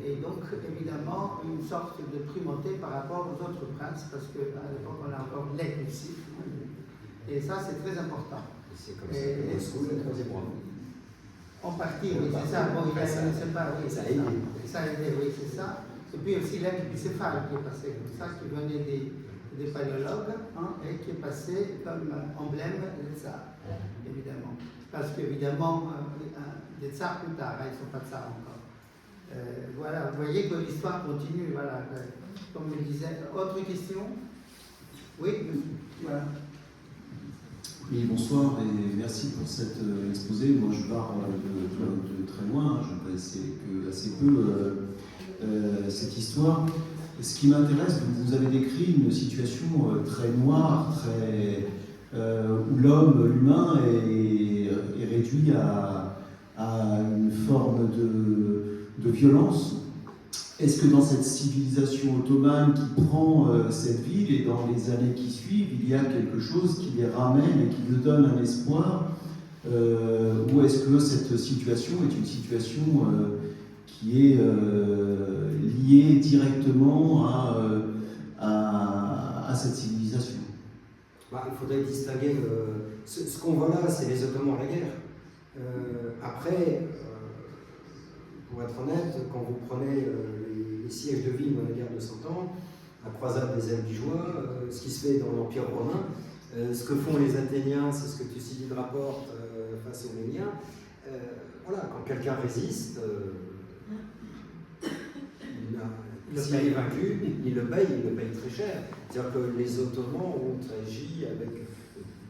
B: Et donc, évidemment, une sorte de primauté par rapport aux autres princes, parce qu'à l'époque, on a encore les Russie. Et ça, c'est très important.
C: C'est comme ça, le troisième roi.
B: En partie, oui, c'est ça. Bon, il a, c'est pas, oui, ça a aidé. Ça a aidé, oui, c'est ça. Et puis aussi l'aigle bicéphale qui est passé comme ça, qui venait des paléologues, hein, et qui est passé comme emblème des tsars, évidemment. Parce qu'évidemment, des tsars plus tard, ils ne sont pas tsars encore. Voilà, vous voyez que l'histoire continue, voilà, comme je le disais. Autre question? Oui, voilà.
F: Oui, bonsoir et merci pour cet exposé. Moi, je pars de très loin, je connaissais que assez peu cette histoire. Ce qui m'intéresse, vous avez décrit une situation très noire, où l'homme humain est réduit à une forme de violence. Est-ce que dans cette civilisation ottomane qui prend cette ville et dans les années qui suivent, il y a quelque chose qui les ramène et qui nous donne un espoir ou est-ce que cette situation est une situation qui est liée directement à cette civilisation?
C: Bah, il faudrait distinguer, ce qu'on voit là, c'est les Ottomans à la guerre. Après, pour être honnête, quand vous prenez les sièges de ville dans la guerre de 100 ans, la croisade des Albigeois, ce qui se fait dans l'Empire romain, ce que font les Athéniens, c'est ce que Thucydide rapporte face aux Méniens. Voilà, quand quelqu'un résiste, s'il est vaincu, il le paye très cher. C'est-à-dire que les Ottomans ont agi avec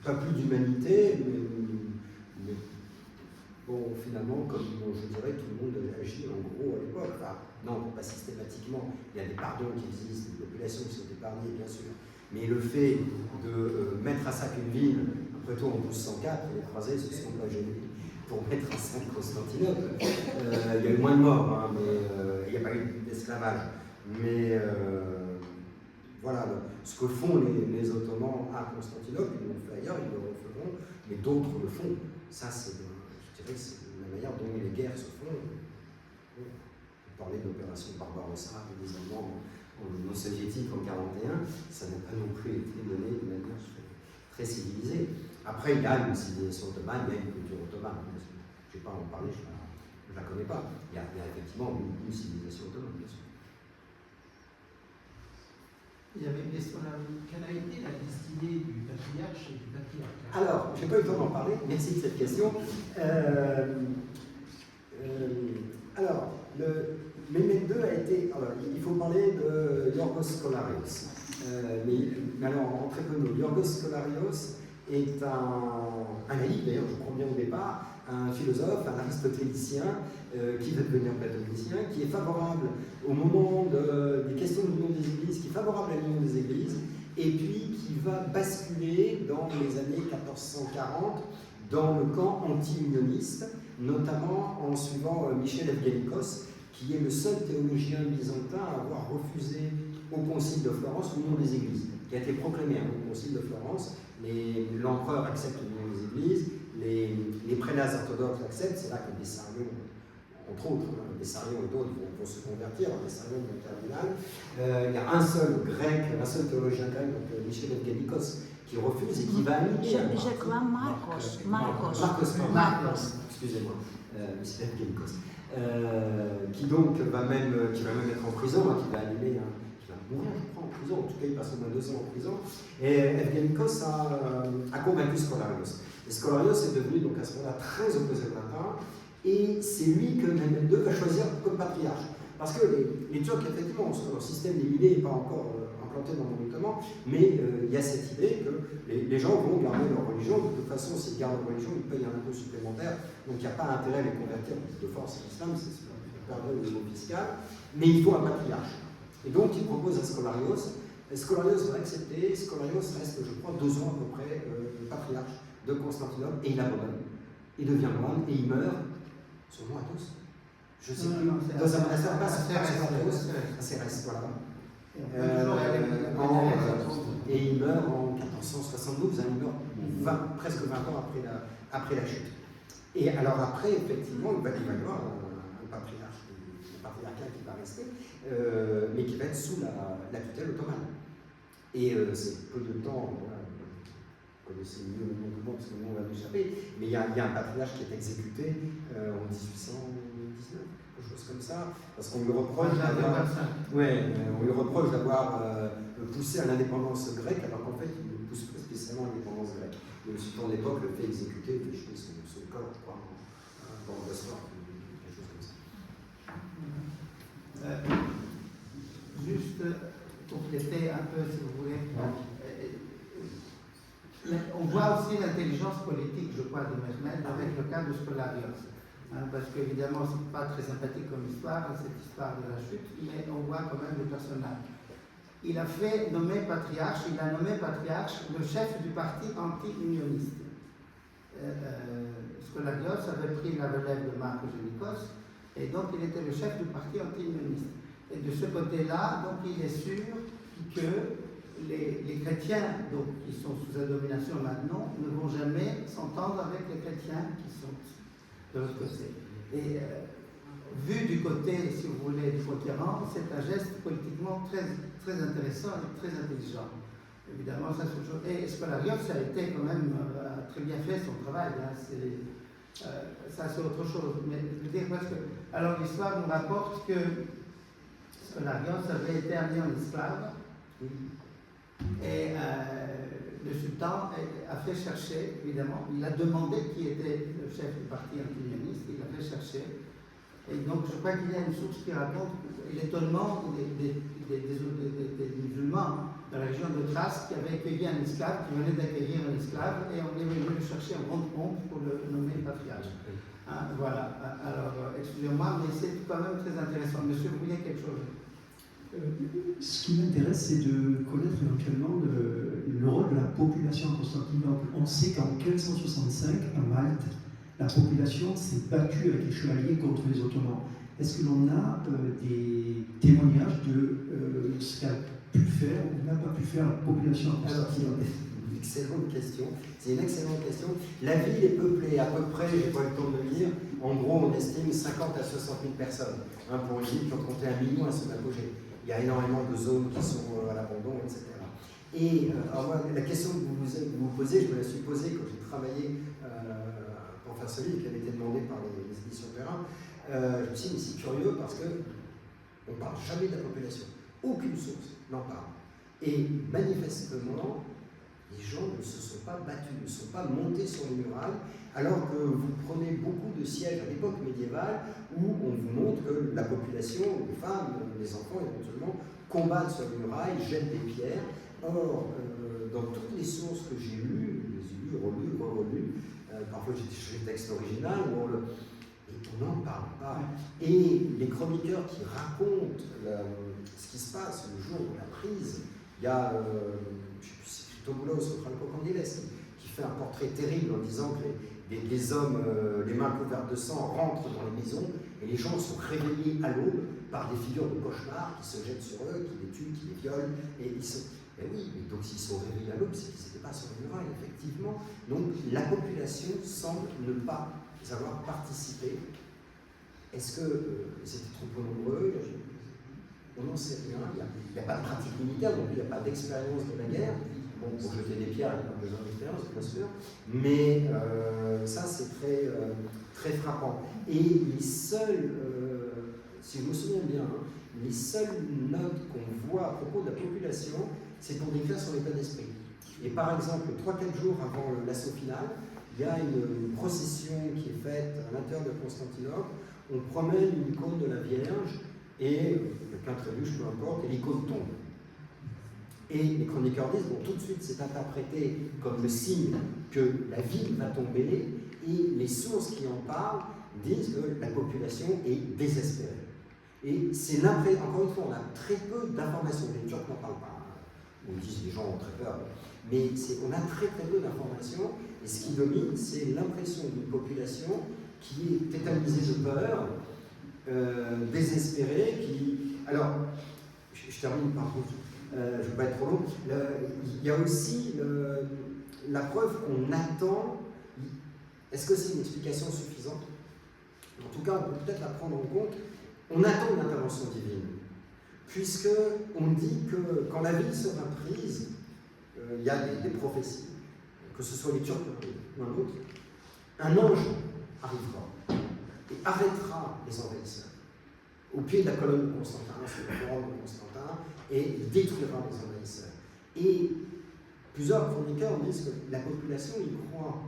C: pas plus d'humanité, mais bon, finalement, comme je dirais, tout le monde agit en gros à l'époque. Enfin, non, pas systématiquement. Il y a des pardons qui existent, des populations qui sont épargnées, bien sûr. Mais le fait de mettre à sac une ville, après tout en 1204, les croisés se sont pas gênés pour mettre à sac Constantinople. Il y a eu moins de morts, hein, mais il n'y a pas eu d'esclavage. Mais voilà, ce que font les Ottomans à Constantinople, ils l'ont fait ailleurs, ils le referont, mais d'autres le font. Ça, je dirais que c'est la manière dont les guerres se font. On parlait de l'opération Barbarossa des Allemands non soviétiques en 1941, ça n'a pas non plus été donné de manière très civilisée. Après, il y a une civilisation ottomane, il y a une culture ottomane. Je ne vais pas en parler, je ne la connais pas. Il y a effectivement une civilisation ottomane, bien sûr.
B: Il y avait une question là. Quelle a été la destinée du patriarche et du patriarcat?
C: Alors, je n'ai pas eu le temps d'en parler, merci de cette question. Alors, Mehmed II a été. Alors, il faut parler de Yorgos Kolarios. Mais alors, en très peu de mots, Yorgos Kolarios est un laïc, d'ailleurs, je prends bien au départ, un philosophe, un aristotélicien, qui va devenir platonicien, qui est favorable au moment des questions de l'union des églises, qui est favorable à l'union des églises, et puis qui va basculer dans les années 1440 dans le camp anti-unioniste, notamment en suivant Michel Evgenikos, qui est le seul théologien byzantin à avoir refusé au Concile de Florence l'union des églises, qui a été proclamé au Concile de Florence. L'empereur accepte l'union des églises, les prélats orthodoxes l'acceptent, c'est là que Bessarion, entre autres, Bessarion et d'autres vont se convertir, Bessarion de Terminal. Il y a un seul grec, un seul théologien grec, donc Michel Evgenikos, qui refuse et qui va animer.
D: Je crois Marcos.
C: Excusez-moi, Michel Evgenikos. Qui donc va même être en prison, qui va animer, qui va mourir, je crois, en prison. En tout cas, il passe au moins 2 ans en prison. Et Evgenikos a convaincu Scolarios. Et Scolarios est devenu donc à ce moment-là très opposé au latin, et c'est lui que Mehmed II va choisir comme patriarche. Parce que les Turcs, effectivement, leur système des millets n'est pas encore implanté dans le notamment, mais il y a cette idée que les gens vont garder leur religion. De toute façon, s'ils gardent leur religion, ils payent un impôt supplémentaire, donc il n'y a pas intérêt à les convertir de force à l'islam, c'est perdre au niveau fiscal, mais il faut un patriarche. Et donc il propose à Scolarios, et Scolarios va accepter. Scolarios reste, je crois, 2 ans à peu près patriarche de Constantinople, et il abandonne. Il devient moine, et il meurt. Son nom Athos, je sais plus, dans un monastère, pas à Cérès, voilà. Et il meurt en 1472, il meurt presque 20 ans après la chute. Et alors après, effectivement, il va y avoir un patriarcat qui va rester, mais qui va être sous la tutelle ottomane. Et c'est peu de temps, voilà, vous connaissez mieux le nom que moi, parce que le nom va m'échapper, mais il y a un patriarche qui est exécuté en 1819, quelque chose comme ça, parce qu'on lui reproche d'avoir poussé à l'indépendance grecque, alors qu'en fait, il ne pousse pas spécialement à l'indépendance grecque. Le sultan de l'époque le fait exécuter, il fait jeter son corps, je crois, dans le Bosphore, quelque chose comme ça.
B: Juste compléter un peu, si vous voulez. On voit aussi l'intelligence politique, je crois, de Mehmed avec le cas de Scolarios. Parce qu'évidemment, ce n'est pas très sympathique comme histoire, cette histoire de la chute, mais on voit quand même le personnage. Il a fait nommer patriarche, le chef du parti anti-unioniste. Scolarios avait pris la relève de Marcos Genikos, et donc il était le chef du parti anti-unioniste. Et de ce côté-là, donc il est sûr que les chrétiens donc, qui sont sous sa domination maintenant ne vont jamais s'entendre avec les chrétiens qui sont de l'autre côté. Et vu du côté, si vous voulez, du conquérant, c'est un geste politiquement très, très intéressant et très intelligent. Évidemment, ça c'est autre chose. Et Scolarios, ça a été quand même très bien fait son travail. Hein. Ça c'est autre chose. Mais je veux dire parce que, alors l'histoire nous rapporte que Scolarios avait été amené en esclave et le sultan a fait chercher, évidemment, il a demandé qui était le chef du parti anti-unioniste, il a fait chercher. Et donc je crois qu'il y a une source qui raconte l'étonnement des musulmans de la région de Thrace qui avaient accueilli un esclave, qui venait d'accueillir un esclave, et on est venu le chercher en grande pompe pour le nommer patriarche. Hein, voilà, alors excusez-moi, mais c'est quand même très intéressant. Monsieur, vous vouliez quelque chose?
G: Ce qui m'intéresse, c'est de connaître éventuellement le rôle de la population à Constantinople. On sait qu'en 1565, à Malte, la population s'est battue avec les chevaliers contre les Ottomans. Est-ce que l'on a des témoignages de ce qu'a pu faire ou n'a pas pu faire la population à Constantinople?
C: Excellente question. C'est une excellente question. La ville est peuplée à peu près, j'ai pas eu le temps de le dire, en gros on estime 50 à 60 000 personnes, hein, pour une ville qui ont compté 1 million à son apogée. Il y a énormément de zones qui sont à l'abandon, etc. Et alors moi, la question que vous vous posez, je me la suis posée quand j'ai travaillé pour faire ce livre qui avait été demandé par les éditions Perrin. Je me suis dit, mais c'est curieux parce qu'on ne parle jamais de la population. Aucune source n'en parle. Et manifestement, les gens ne se sont pas battus, ne sont pas montés sur les murailles, alors que vous prenez beaucoup de sièges à l'époque médiévale où on vous montre que la population, les femmes, les enfants éventuellement, combattent sur les murailles, jettent des pierres. Or, dans toutes les sources que j'ai lues, je les ai lues, relues, relues, parfois j'ai des textes originaux où on n'en parle pas. Et les chroniqueurs qui racontent ce qui se passe le jour de la prise, il y a, je ne sais plus si c'est Christoboulos ou Franco Candiles qui fait un portrait terrible en disant que les hommes, les mains couvertes de sang, rentrent dans les maisons et les gens sont réveillés à l'aube par des figures de cauchemar qui se jettent sur eux, qui les tuent, qui les violent. Et ils sont... Eh oui, mais donc s'ils sont réveillés à l'aube, c'est qu'ils n'étaient pas sur les murailles, effectivement. Donc la population semble ne pas avoir participé. Est-ce que c'était trop peu nombreux? On n'en sait rien. Il n'y a pas de pratique militaire, donc il n'y a pas d'expérience de la guerre. Bon, pour jeter des pierres, il n'y a pas besoin d'expérience, bien sûr. Mais ça, c'est très, très frappant. Et les seuls, si je me souviens bien, hein, les seules notes qu'on voit à propos de la population, c'est pour décrire son état d'esprit. Et par exemple, 3-4 jours avant l'assaut final, il y a une procession qui est faite à l'intérieur de Constantinople. On promène une icône de la Vierge et quelqu'un trébuche, peu importe, et l'icône tombe. Et les chroniqueurs disent, bon, tout de suite, c'est interprété comme le signe que la ville va tomber, et les sources qui en parlent disent que la population est désespérée. Et c'est l'impression, encore une fois, on a très peu d'informations, les Turcs n'en parlent pas, on disent les gens ont très peur, mais on a très peu d'informations, et ce qui domine, c'est l'impression d'une population qui est tétanisée de peur, désespérée, qui... Alors, je termine par contre, je ne vais pas être trop long, il y a aussi la preuve qu'on attend. Est-ce que c'est une explication suffisante? En tout cas, on peut peut-être la prendre en compte. On attend une intervention divine, puisqu'on dit que quand la ville sera prise, il y a des prophéties, que ce soit les Turcs ou un autre, un ange arrivera et arrêtera les envahisseurs au pied de la colonne de Constantin, sur le forum de Constantin, et détruira les envahisseurs. Et plusieurs chroniqueurs disent que la population y croit.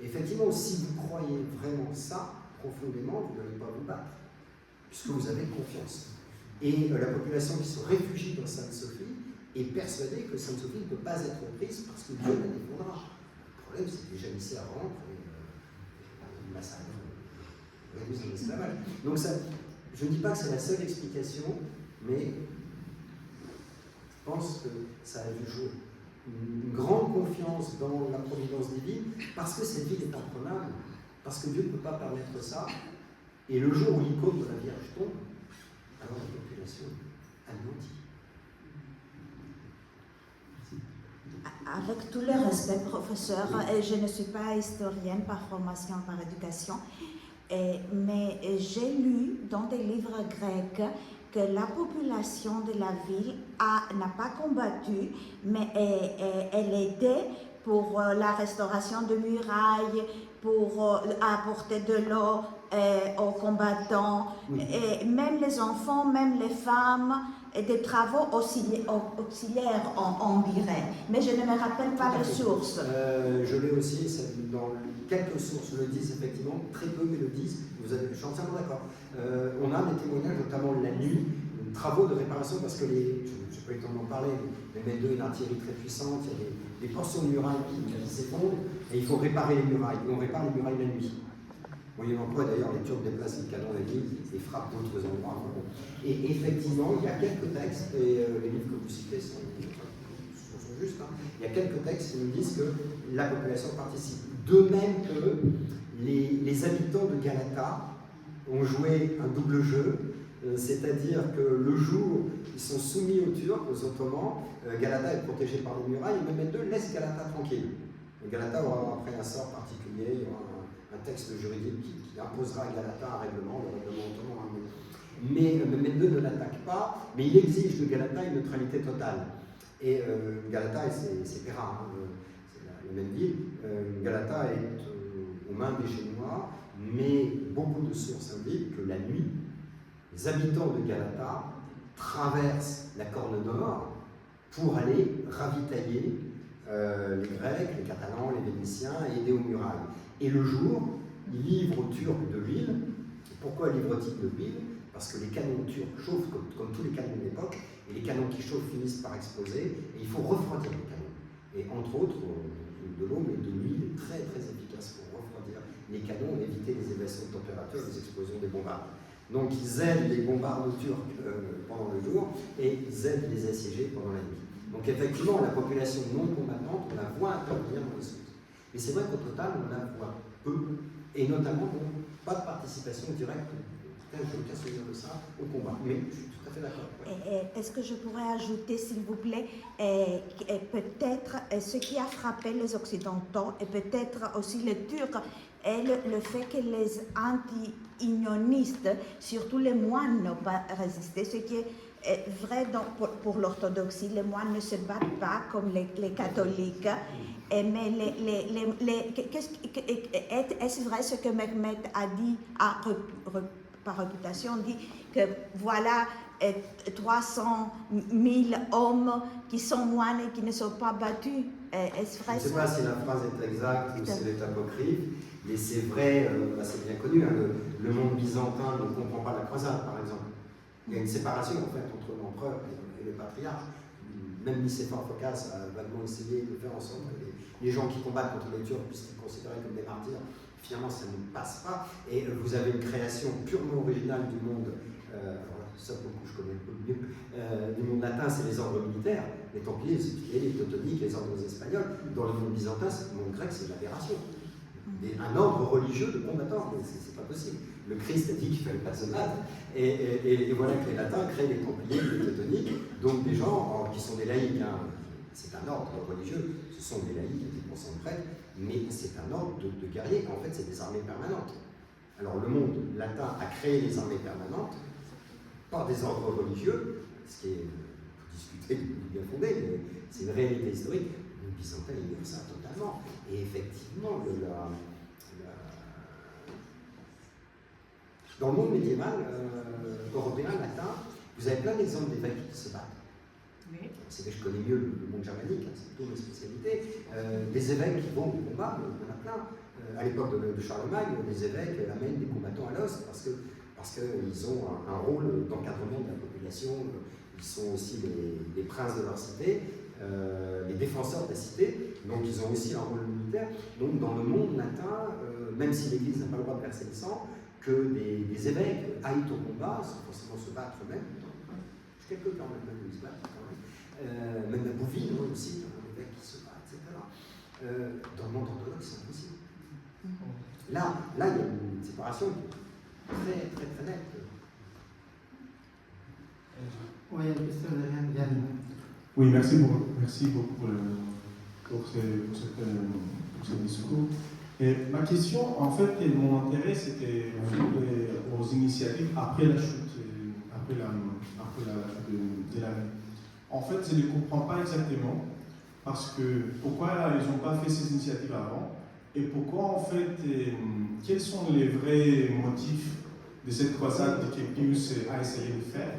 C: Et effectivement, si vous croyez vraiment ça profondément, vous n'allez pas vous battre, puisque vous avez confiance. Et la population qui se réfugie dans Sainte-Sophie est persuadée que Sainte-Sophie ne peut pas être prise parce que Dieu la défendra. Le problème, c'est que les janissaires rentrent et massacrent, réduisent en esclavage. Donc ça, je ne dis pas que c'est la seule explication, mais je pense que ça a dû jouer. Une grande confiance dans la providence divine, parce que cette ville est imprenable, parce que Dieu ne peut pas permettre ça. Et le jour où l'icône de la Vierge tombe, alors la population anéantit.
D: avec tout le respect, professeur, et je ne suis pas historienne par formation, par éducation, mais j'ai lu dans des livres grecs que la population de la ville n'a pas combattu, mais elle aidait pour la restauration de murailles, pour apporter de l'eau aux combattants, et même les enfants, même les femmes, et des travaux auxiliaires, on dirait. Mais je ne me rappelle pas les sources.
C: Je l'ai aussi, dans quelques sources le disent, effectivement, très peu mais le disent, je suis entièrement d'accord. On a des témoignages, notamment la nuit, travaux de réparation, parce que je n'ai pas eu le temps d'en parler, mais M2 est une artillerie très puissante, il y a des portions de murailles qui s'effondrent, et il faut réparer les murailles, et on répare les murailles la nuit. Moyennant quoi, d'ailleurs, les Turcs déplacent les canons la nuit et frappent d'autres endroits. Et effectivement, il y a quelques textes, et les livres que vous citez sont justes, hein, il y a quelques textes qui nous disent que la population participe. De même que les habitants de Galata ont joué un double jeu, c'est-à-dire que le jour ils sont soumis aux Turcs, aux Ottomans, Galata est protégée par les murailles, et Mehmed II laisse Galata tranquille. Galata aura après un sort particulier, il y aura un texte juridique qui imposera à Galata un règlement, le règlement ottoman. Mais Mehmed II ne l'attaque pas, mais il exige de Galata une neutralité totale. Et Galata et ses pairs, c'est la même ville, Galata est aux mains des Génois, mais beaucoup de sources indiquent que la nuit, les habitants de Galata traversent la Corne d'Or pour aller ravitailler les Grecs, les Catalans, les Vénitiens et aider aux murailles. Et le jour, ils livrent aux Turcs de l'huile. Pourquoi livrent-ils de l'huile? Parce que les canons turcs chauffent comme tous les canons de l'époque, et les canons qui chauffent finissent par exploser, et il faut refroidir les canons. Et entre autres, de l'eau, mais de l'huile très très efficace pour refroidir les canons et éviter les évasions de température, les explosions des bombardes. Donc ils aident les bombardes turcs pendant le jour, et ils aident les assiégés pendant la nuit. Donc effectivement, la population non combattante, on la voit intervenir dans les sources. Mais c'est vrai qu'au total, on la voit peu, et notamment pas de participation directe, je me casse le dire de ça, au combat. Mais je suis tout à fait d'accord. Ouais.
D: Est-ce que je pourrais ajouter, s'il vous plaît, peut-être ce qui a frappé les Occidentaux, et peut-être aussi les Turcs, est le fait que les anti-unionistes, surtout les moines, n'ont pas résisté, ce qui est vrai pour l'orthodoxie. Les moines ne se battent pas comme les catholiques. Mais est-ce vrai ce que Mehmed a dit par réputation, dit que voilà 300 000 hommes qui sont moines et qui ne sont pas battus. Est-ce vrai?
C: Je ne sais pas si la phrase est exacte ou si elle est apocryphe, mais c'est vrai, c'est bien connu, hein, le monde byzantin ne comprend pas la croisade, par exemple. Il y a une séparation en fait entre l'empereur et le patriarche. Même Nicéphore Phocas a vaguement essayé de faire en sorte que les gens qui combattent contre les Turcs puissent être considérés comme des martyrs. Finalement, ça ne passe pas. Et vous avez une création purement originale du monde, ça pour le coup je connais un peu mieux, du monde latin, c'est les ordres militaires, les Templiers, les Templiers, les Teutoniques, les ordres espagnols. Dans le monde byzantin, le monde grec, c'est l'aberration. Un ordre religieux de combattants, mais c'est pas possible. Le Christ a dit qu'il fallait pas se battre, et voilà que les latins créent les Templiers, les Teutoniques, donc des gens qui sont des laïcs. Hein. C'est un ordre religieux, ce sont des laïcs à 10% de prêtres, mais c'est un ordre de guerriers, en fait c'est des armées permanentes. Alors le monde latin a créé les armées permanentes par des ordres religieux, ce qui est, on peut discuter du bien fondé, mais c'est une réalité historique. Le byzantin ignore ça totalement. Et effectivement, dans le monde médiéval, européen, latin, vous avez plein d'exemples d'évêques qui se battent. Oui. C'est que je connais mieux le monde germanique, hein, c'est plutôt ma spécialité. Des évêques qui vont au combat, il y en a plein. À l'époque de Charlemagne, les évêques amènent des combattants à l'os parce qu'ils ont un rôle d'encadrement de la population. Ils sont aussi les princes de leur cité, les défenseurs de la cité, donc ils ont aussi un rôle militaire. Donc dans le monde latin, même si l'Église n'a pas le droit de verser le sang, que des évêques aillent au combat sans forcément se battre eux-mêmes. Quelques quand même qui se battent quand même. Même à Bouvines aussi, un évêque qui se bat, etc. Dans le monde orthodoxe, c'est impossible. Là, il y a une séparation très, très, très nette.
B: Oui, il y a une question derrière Yann.
H: Oui, merci beaucoup pour ce discours. Et ma question, en fait, et mon intérêt, c'était aux initiatives après la chute, après la chute de la vie. En fait, je ne comprends pas exactement parce que pourquoi ils n'ont pas fait ces initiatives avant et pourquoi, en fait, quels sont les vrais motifs de cette croisade que Pius a essayé de faire.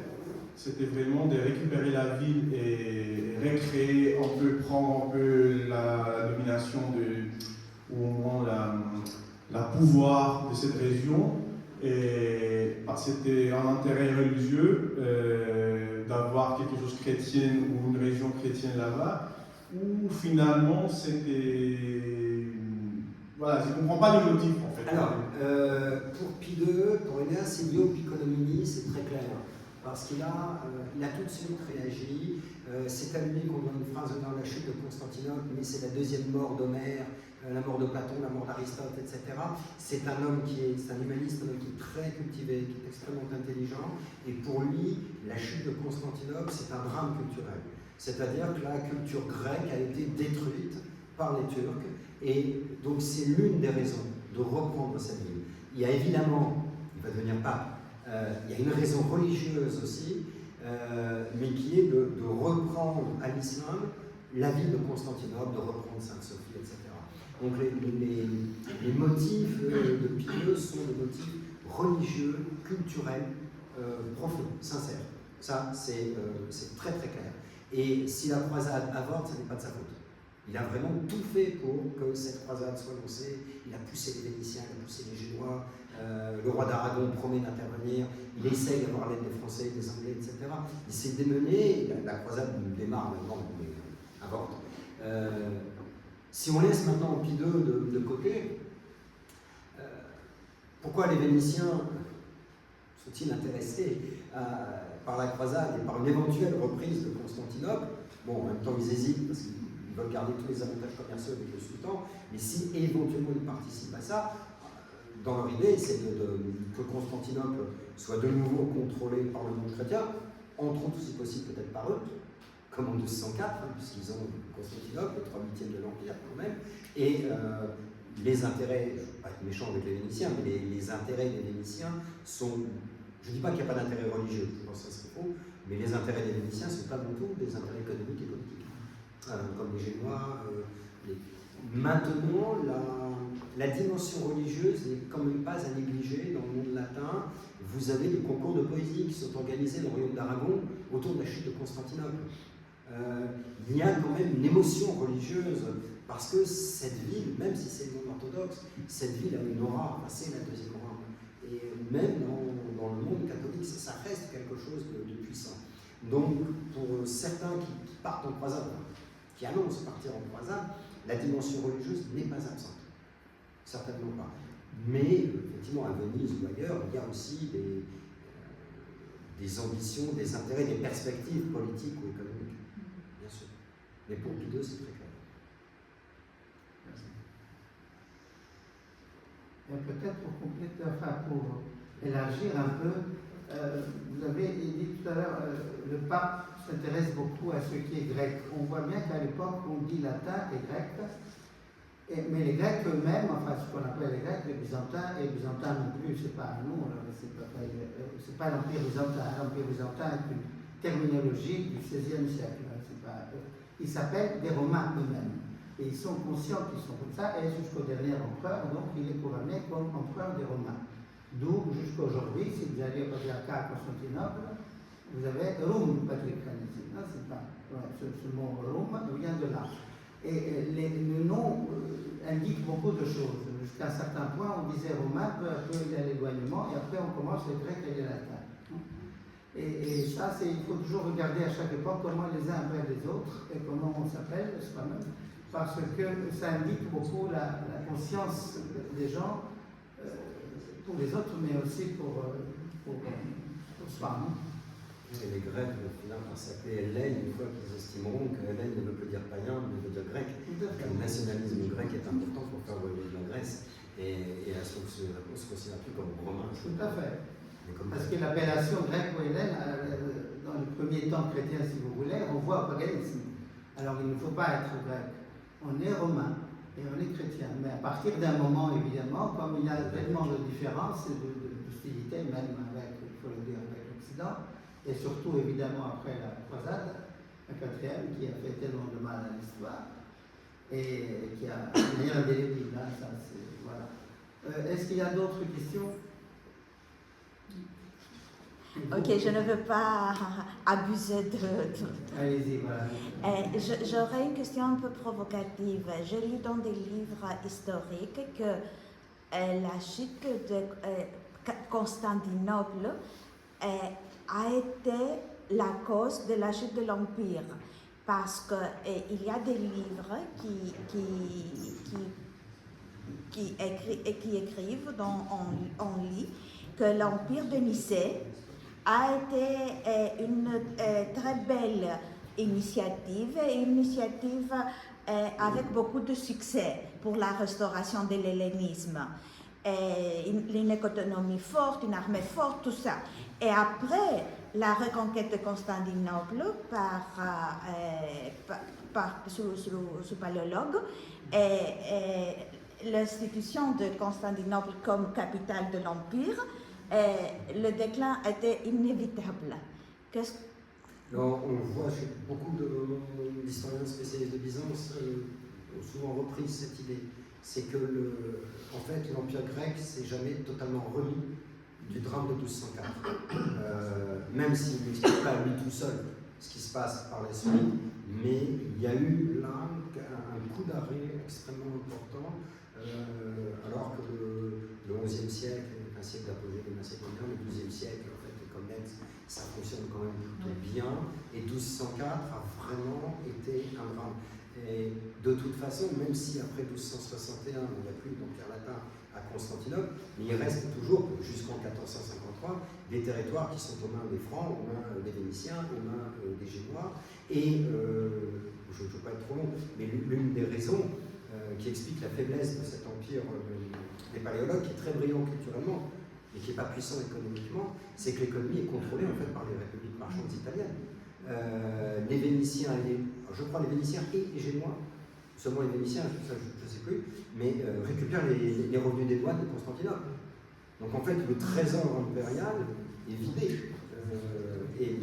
H: C'était vraiment de récupérer la ville et recréer, on peut prendre un peu la domination ou au moins la pouvoir de cette région. Et c'était un intérêt religieux d'avoir quelque chose de chrétien ou une région chrétienne là-bas, ou finalement c'était... Voilà, je ne comprends pas les motifs en fait.
C: Alors, pour Pie II, pour Enéas Elio Piccolomini, c'est très clair. Parce qu'il a tout de suite réagi. C'est à lui qu'on doit une phrase dans la chute de Constantinople, mais c'est la deuxième mort d'Homère, la mort de Platon, la mort d'Aristote, etc. C'est un homme c'est un humaniste, un homme qui est très cultivé, qui est extrêmement intelligent. Et pour lui, la chute de Constantinople, c'est un drame culturel. C'est-à-dire que la culture grecque a été détruite par les Turcs. Et donc c'est l'une des raisons de reprendre cette ville. Il y a évidemment, il va devenir pape, il y a une raison religieuse aussi, mais qui est de reprendre à l'islam la ville de Constantinople, de reprendre Sainte-Sophie, etc. Donc les motifs de Pie II sont des motifs religieux, culturels, profonds, sincères. Ça, c'est très très clair. Et si la croisade avorte, ce n'est pas de sa faute. Il a vraiment tout fait pour que cette croisade soit lancée. Il a poussé les Vénitiens, il a poussé les Génois. Le roi d'Aragon promet d'intervenir. Il essaye d'avoir l'aide des Français, des Anglais, etc. Il s'est démené. La croisade démarre maintenant, mais avorte. Si on laisse maintenant Pie II de côté, pourquoi les Vénitiens sont-ils intéressés par la croisade et par une éventuelle reprise de Constantinople? Bon, en même temps, ils hésitent parce qu'ils veulent garder tous les avantages commerciaux avec le sultan, mais si éventuellement ils participent à ça, dans leur idée, c'est que Constantinople soit de nouveau contrôlée par le monde chrétien, entre autres, si possible, peut-être par eux, comme en 1204, puisqu'ils ont Constantinople, les 3/8 de l'Empire quand même, et les intérêts, je ne veux pas être méchant avec les Vénitiens, mais les intérêts des Vénitiens sont, je ne dis pas qu'il n'y a pas d'intérêt religieux, je pense que ça serait faux, mais les intérêts des Vénitiens sont avant tout des intérêts économiques et politiques. Comme les Génois. Maintenant, la dimension religieuse n'est quand même pas à négliger dans le monde latin. Vous avez des concours de poésie qui sont organisés dans le royaume d'Aragon autour de la chute de Constantinople. Il y a quand même une émotion religieuse parce que cette ville, même si c'est le monde orthodoxe, cette ville a une aura, enfin, c'est la deuxième aura. Et même dans le monde catholique, ça reste quelque chose de puissant. Donc, pour certains qui partent en croisade, qui annoncent partir en croisade, la dimension religieuse n'est pas absente. Certainement pas. Mais, effectivement, à Venise ou ailleurs, il y a aussi des ambitions, des intérêts, des perspectives politiques ou économiques, bien sûr. Mais pour Pie II, c'est très clair.
B: Merci. Et peut-être pour compléter, enfin pour élargir un peu, vous avez dit tout à l'heure, le pape s'intéresse beaucoup à ce qui est grec. On voit bien qu'à l'époque, on dit latin et grec, mais les Grecs eux-mêmes, enfin ce qu'on appelle les Grecs, les Byzantins, et les Byzantins non plus, c'est pas nous, c'est pas l'Empire byzantin. L'Empire byzantin est une terminologie du XVIe siècle. Ils s'appellent des Romains eux-mêmes. Et ils sont conscients qu'ils sont comme ça, et jusqu'au dernier empereur, donc il est couronné comme empereur des Romains. D'où, jusqu'à aujourd'hui, si vous allez au patriarcat à Constantinople, vous avez Rum patriarcalisé. Ce mot Rum vient de là. Et le nom indique beaucoup de choses. Jusqu'à un certain point, on disait romain, peu à peu il y a l'éloignement, et après on commence le grec et le latin. Et ça, il faut toujours regarder à chaque époque comment les uns appellent les autres et comment on s'appelle soi-même, parce que ça indique beaucoup la conscience des gens pour les autres, mais aussi pour soi.
C: Et les Grecs vont finir par s'appeler Hellène une fois qu'ils estimeront que Hellène ne veut plus dire païen, mais veut dire grec. Le nationalisme grec est important pour faire voler la Grèce et elle se considère plus comme romain.
B: Tout à fait. Parce que l'appellation grecque ou hellène, dans les premiers temps chrétiens, si vous voulez, on voit au paganisme. Alors il ne faut pas être grec. on est romain et on est chrétien. Mais à partir d'un moment, évidemment, comme il y a tellement de différences et d'hostilité, même avec, il faut le dire, avec l'Occident, et surtout évidemment après la croisade, la quatrième, qui a fait tellement de mal à l'histoire, et qui a rien indélébile, hein, ça c'est, voilà. Est-ce qu'il y a d'autres questions?
D: Ok, je ne veux pas abuser de...
B: Allez-y, voilà.
D: J'aurais une question un peu provocative. J'ai lu dans des livres historiques que la chute de Constantinople a été la cause de la chute de l'Empire. Parce qu'il y a des livres qui écrivent, dont on lit, que l'Empire de Nicée a été une très belle initiative, avec beaucoup de succès pour la restauration de l'hellénisme. Une économie forte, une armée forte, tout ça. Et après la reconquête de Constantinople sous Paléologue, l'institution de Constantinople comme capitale de l'Empire, le déclin était inévitable.
C: Alors, on voit chez beaucoup d'historiens spécialistes de Byzance ont souvent repris cette idée. C'est que en fait, l'Empire grec s'est jamais totalement remis du drame de 1204. Même s'il n'explique pas lui tout seul ce qui se passe par la suite, mais il y a eu là un coup d'arrêt extrêmement important, alors que le XIe siècle est un siècle d'apogée des Macédoniens, le XIIe siècle, en fait, comme net, ça fonctionne quand même plutôt bien, et 1204 a vraiment été un drame. Et de toute façon, même si après 1261, il n'y a plus d'empire latin à Constantinople, mais il reste toujours, jusqu'en 1453, des territoires qui sont aux mains des Francs, aux mains des Vénitiens, aux mains des Génois. Et, je ne veux pas être trop long, mais l'une des raisons qui explique la faiblesse de cet empire des Paléologues, qui est très brillant culturellement, mais qui n'est pas puissant économiquement, c'est que l'économie est contrôlée en fait par les républiques marchandes italiennes. Les Vénitiens, je crois les Vénitiens et les Génois, seulement les Vénitiens, je ne sais plus, mais récupèrent les revenus des douanes de Constantinople. Donc en fait, le trésor impérial est vidé. Et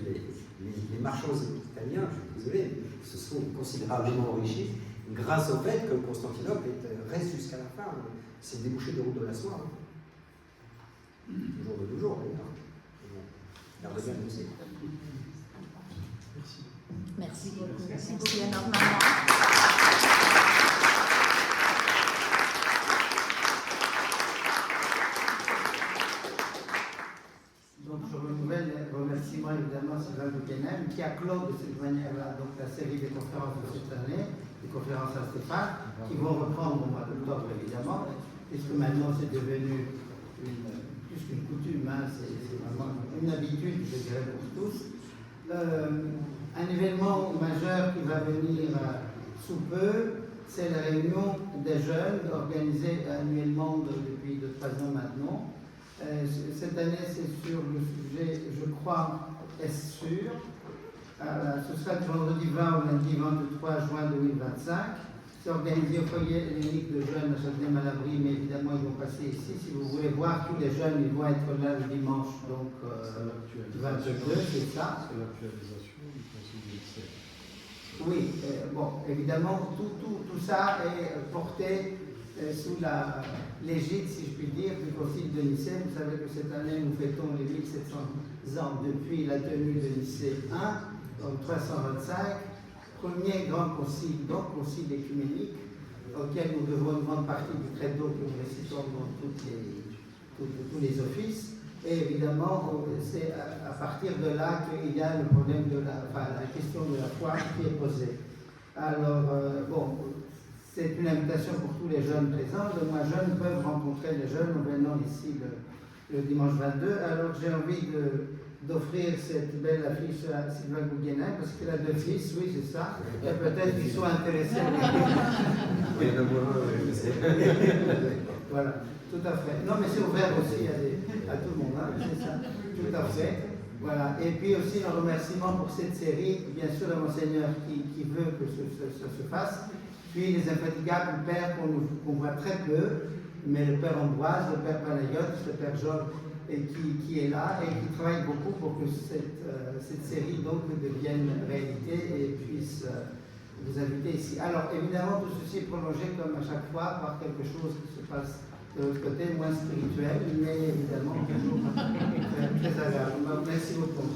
C: les marchands italiens, je suis désolé, se sont considérablement enrichis grâce au fait que Constantinople reste jusqu'à la fin. C'est le débouché de route de la soie. Toujours de toujours, d'ailleurs. L'Ardebien aussi.
D: Merci beaucoup. Merci énormément.
B: Donc je renouvelle les remerciements évidemment à Sylvain Bouquenem qui a clos de cette manière-là donc la série des conférences de cette année, les conférences à Stéphane, qui vont reprendre au mois d'octobre évidemment, puisque maintenant c'est devenu plus qu'une coutume, hein, c'est vraiment une habitude, je dirais, pour tous. Un événement majeur qui va venir sous peu, c'est la réunion des jeunes organisée annuellement depuis 2-3 ans maintenant. Cette année, c'est sur le sujet, je crois, est-ce sûr. Ce sera du vendredi 20 au lundi 23 juin 2025. C'est organisé au foyer hellénique de jeunes à Châtenay-Malabry, mais évidemment, ils vont passer ici. Si vous voulez voir tous les jeunes, ils vont être là le dimanche, donc 22, c'est ça.
A: C'est l'actualisation du Concile de Nicée.
B: Oui, bon, évidemment, tout ça est porté sous l'égide, si je puis dire, du Concile de Nicée. Vous savez que cette année, nous fêtons les 1700 ans depuis la tenue de Nicée 1, donc 325. Premier grand concile, donc concile écuménique, auquel nous devons une grande partie du credo que nous récitons dans tous les offices. Et évidemment, c'est à partir de là qu'il y a le problème de la question de la foi qui est posée. Alors, bon, c'est une invitation pour tous les jeunes présents. Les moins jeunes peuvent rencontrer les jeunes en venant ici le dimanche 22. Alors, j'ai envie d'offrir cette belle affiche à Sylvain Gouguenin, parce qu'il a 2 fils, oui, c'est ça, et peut-être qu'ils soient intéressés. Voilà, tout à fait. Non, mais c'est ouvert aussi à tout le monde, hein, c'est ça, tout à fait. Voilà, et puis aussi un remerciement pour cette série, bien sûr, le Monseigneur qui veut que ça se fasse, Puis les infatigables pères qu'on voit très peu, mais le père Ambroise, le père Panayotte, le père Job, et qui est là et qui travaille beaucoup pour que cette série donc devienne réalité et puisse vous inviter ici. Alors évidemment, tout ceci est prolongé comme à chaque fois par quelque chose qui se passe de l'autre côté, moins spirituel, mais évidemment toujours très agréable. Merci beaucoup.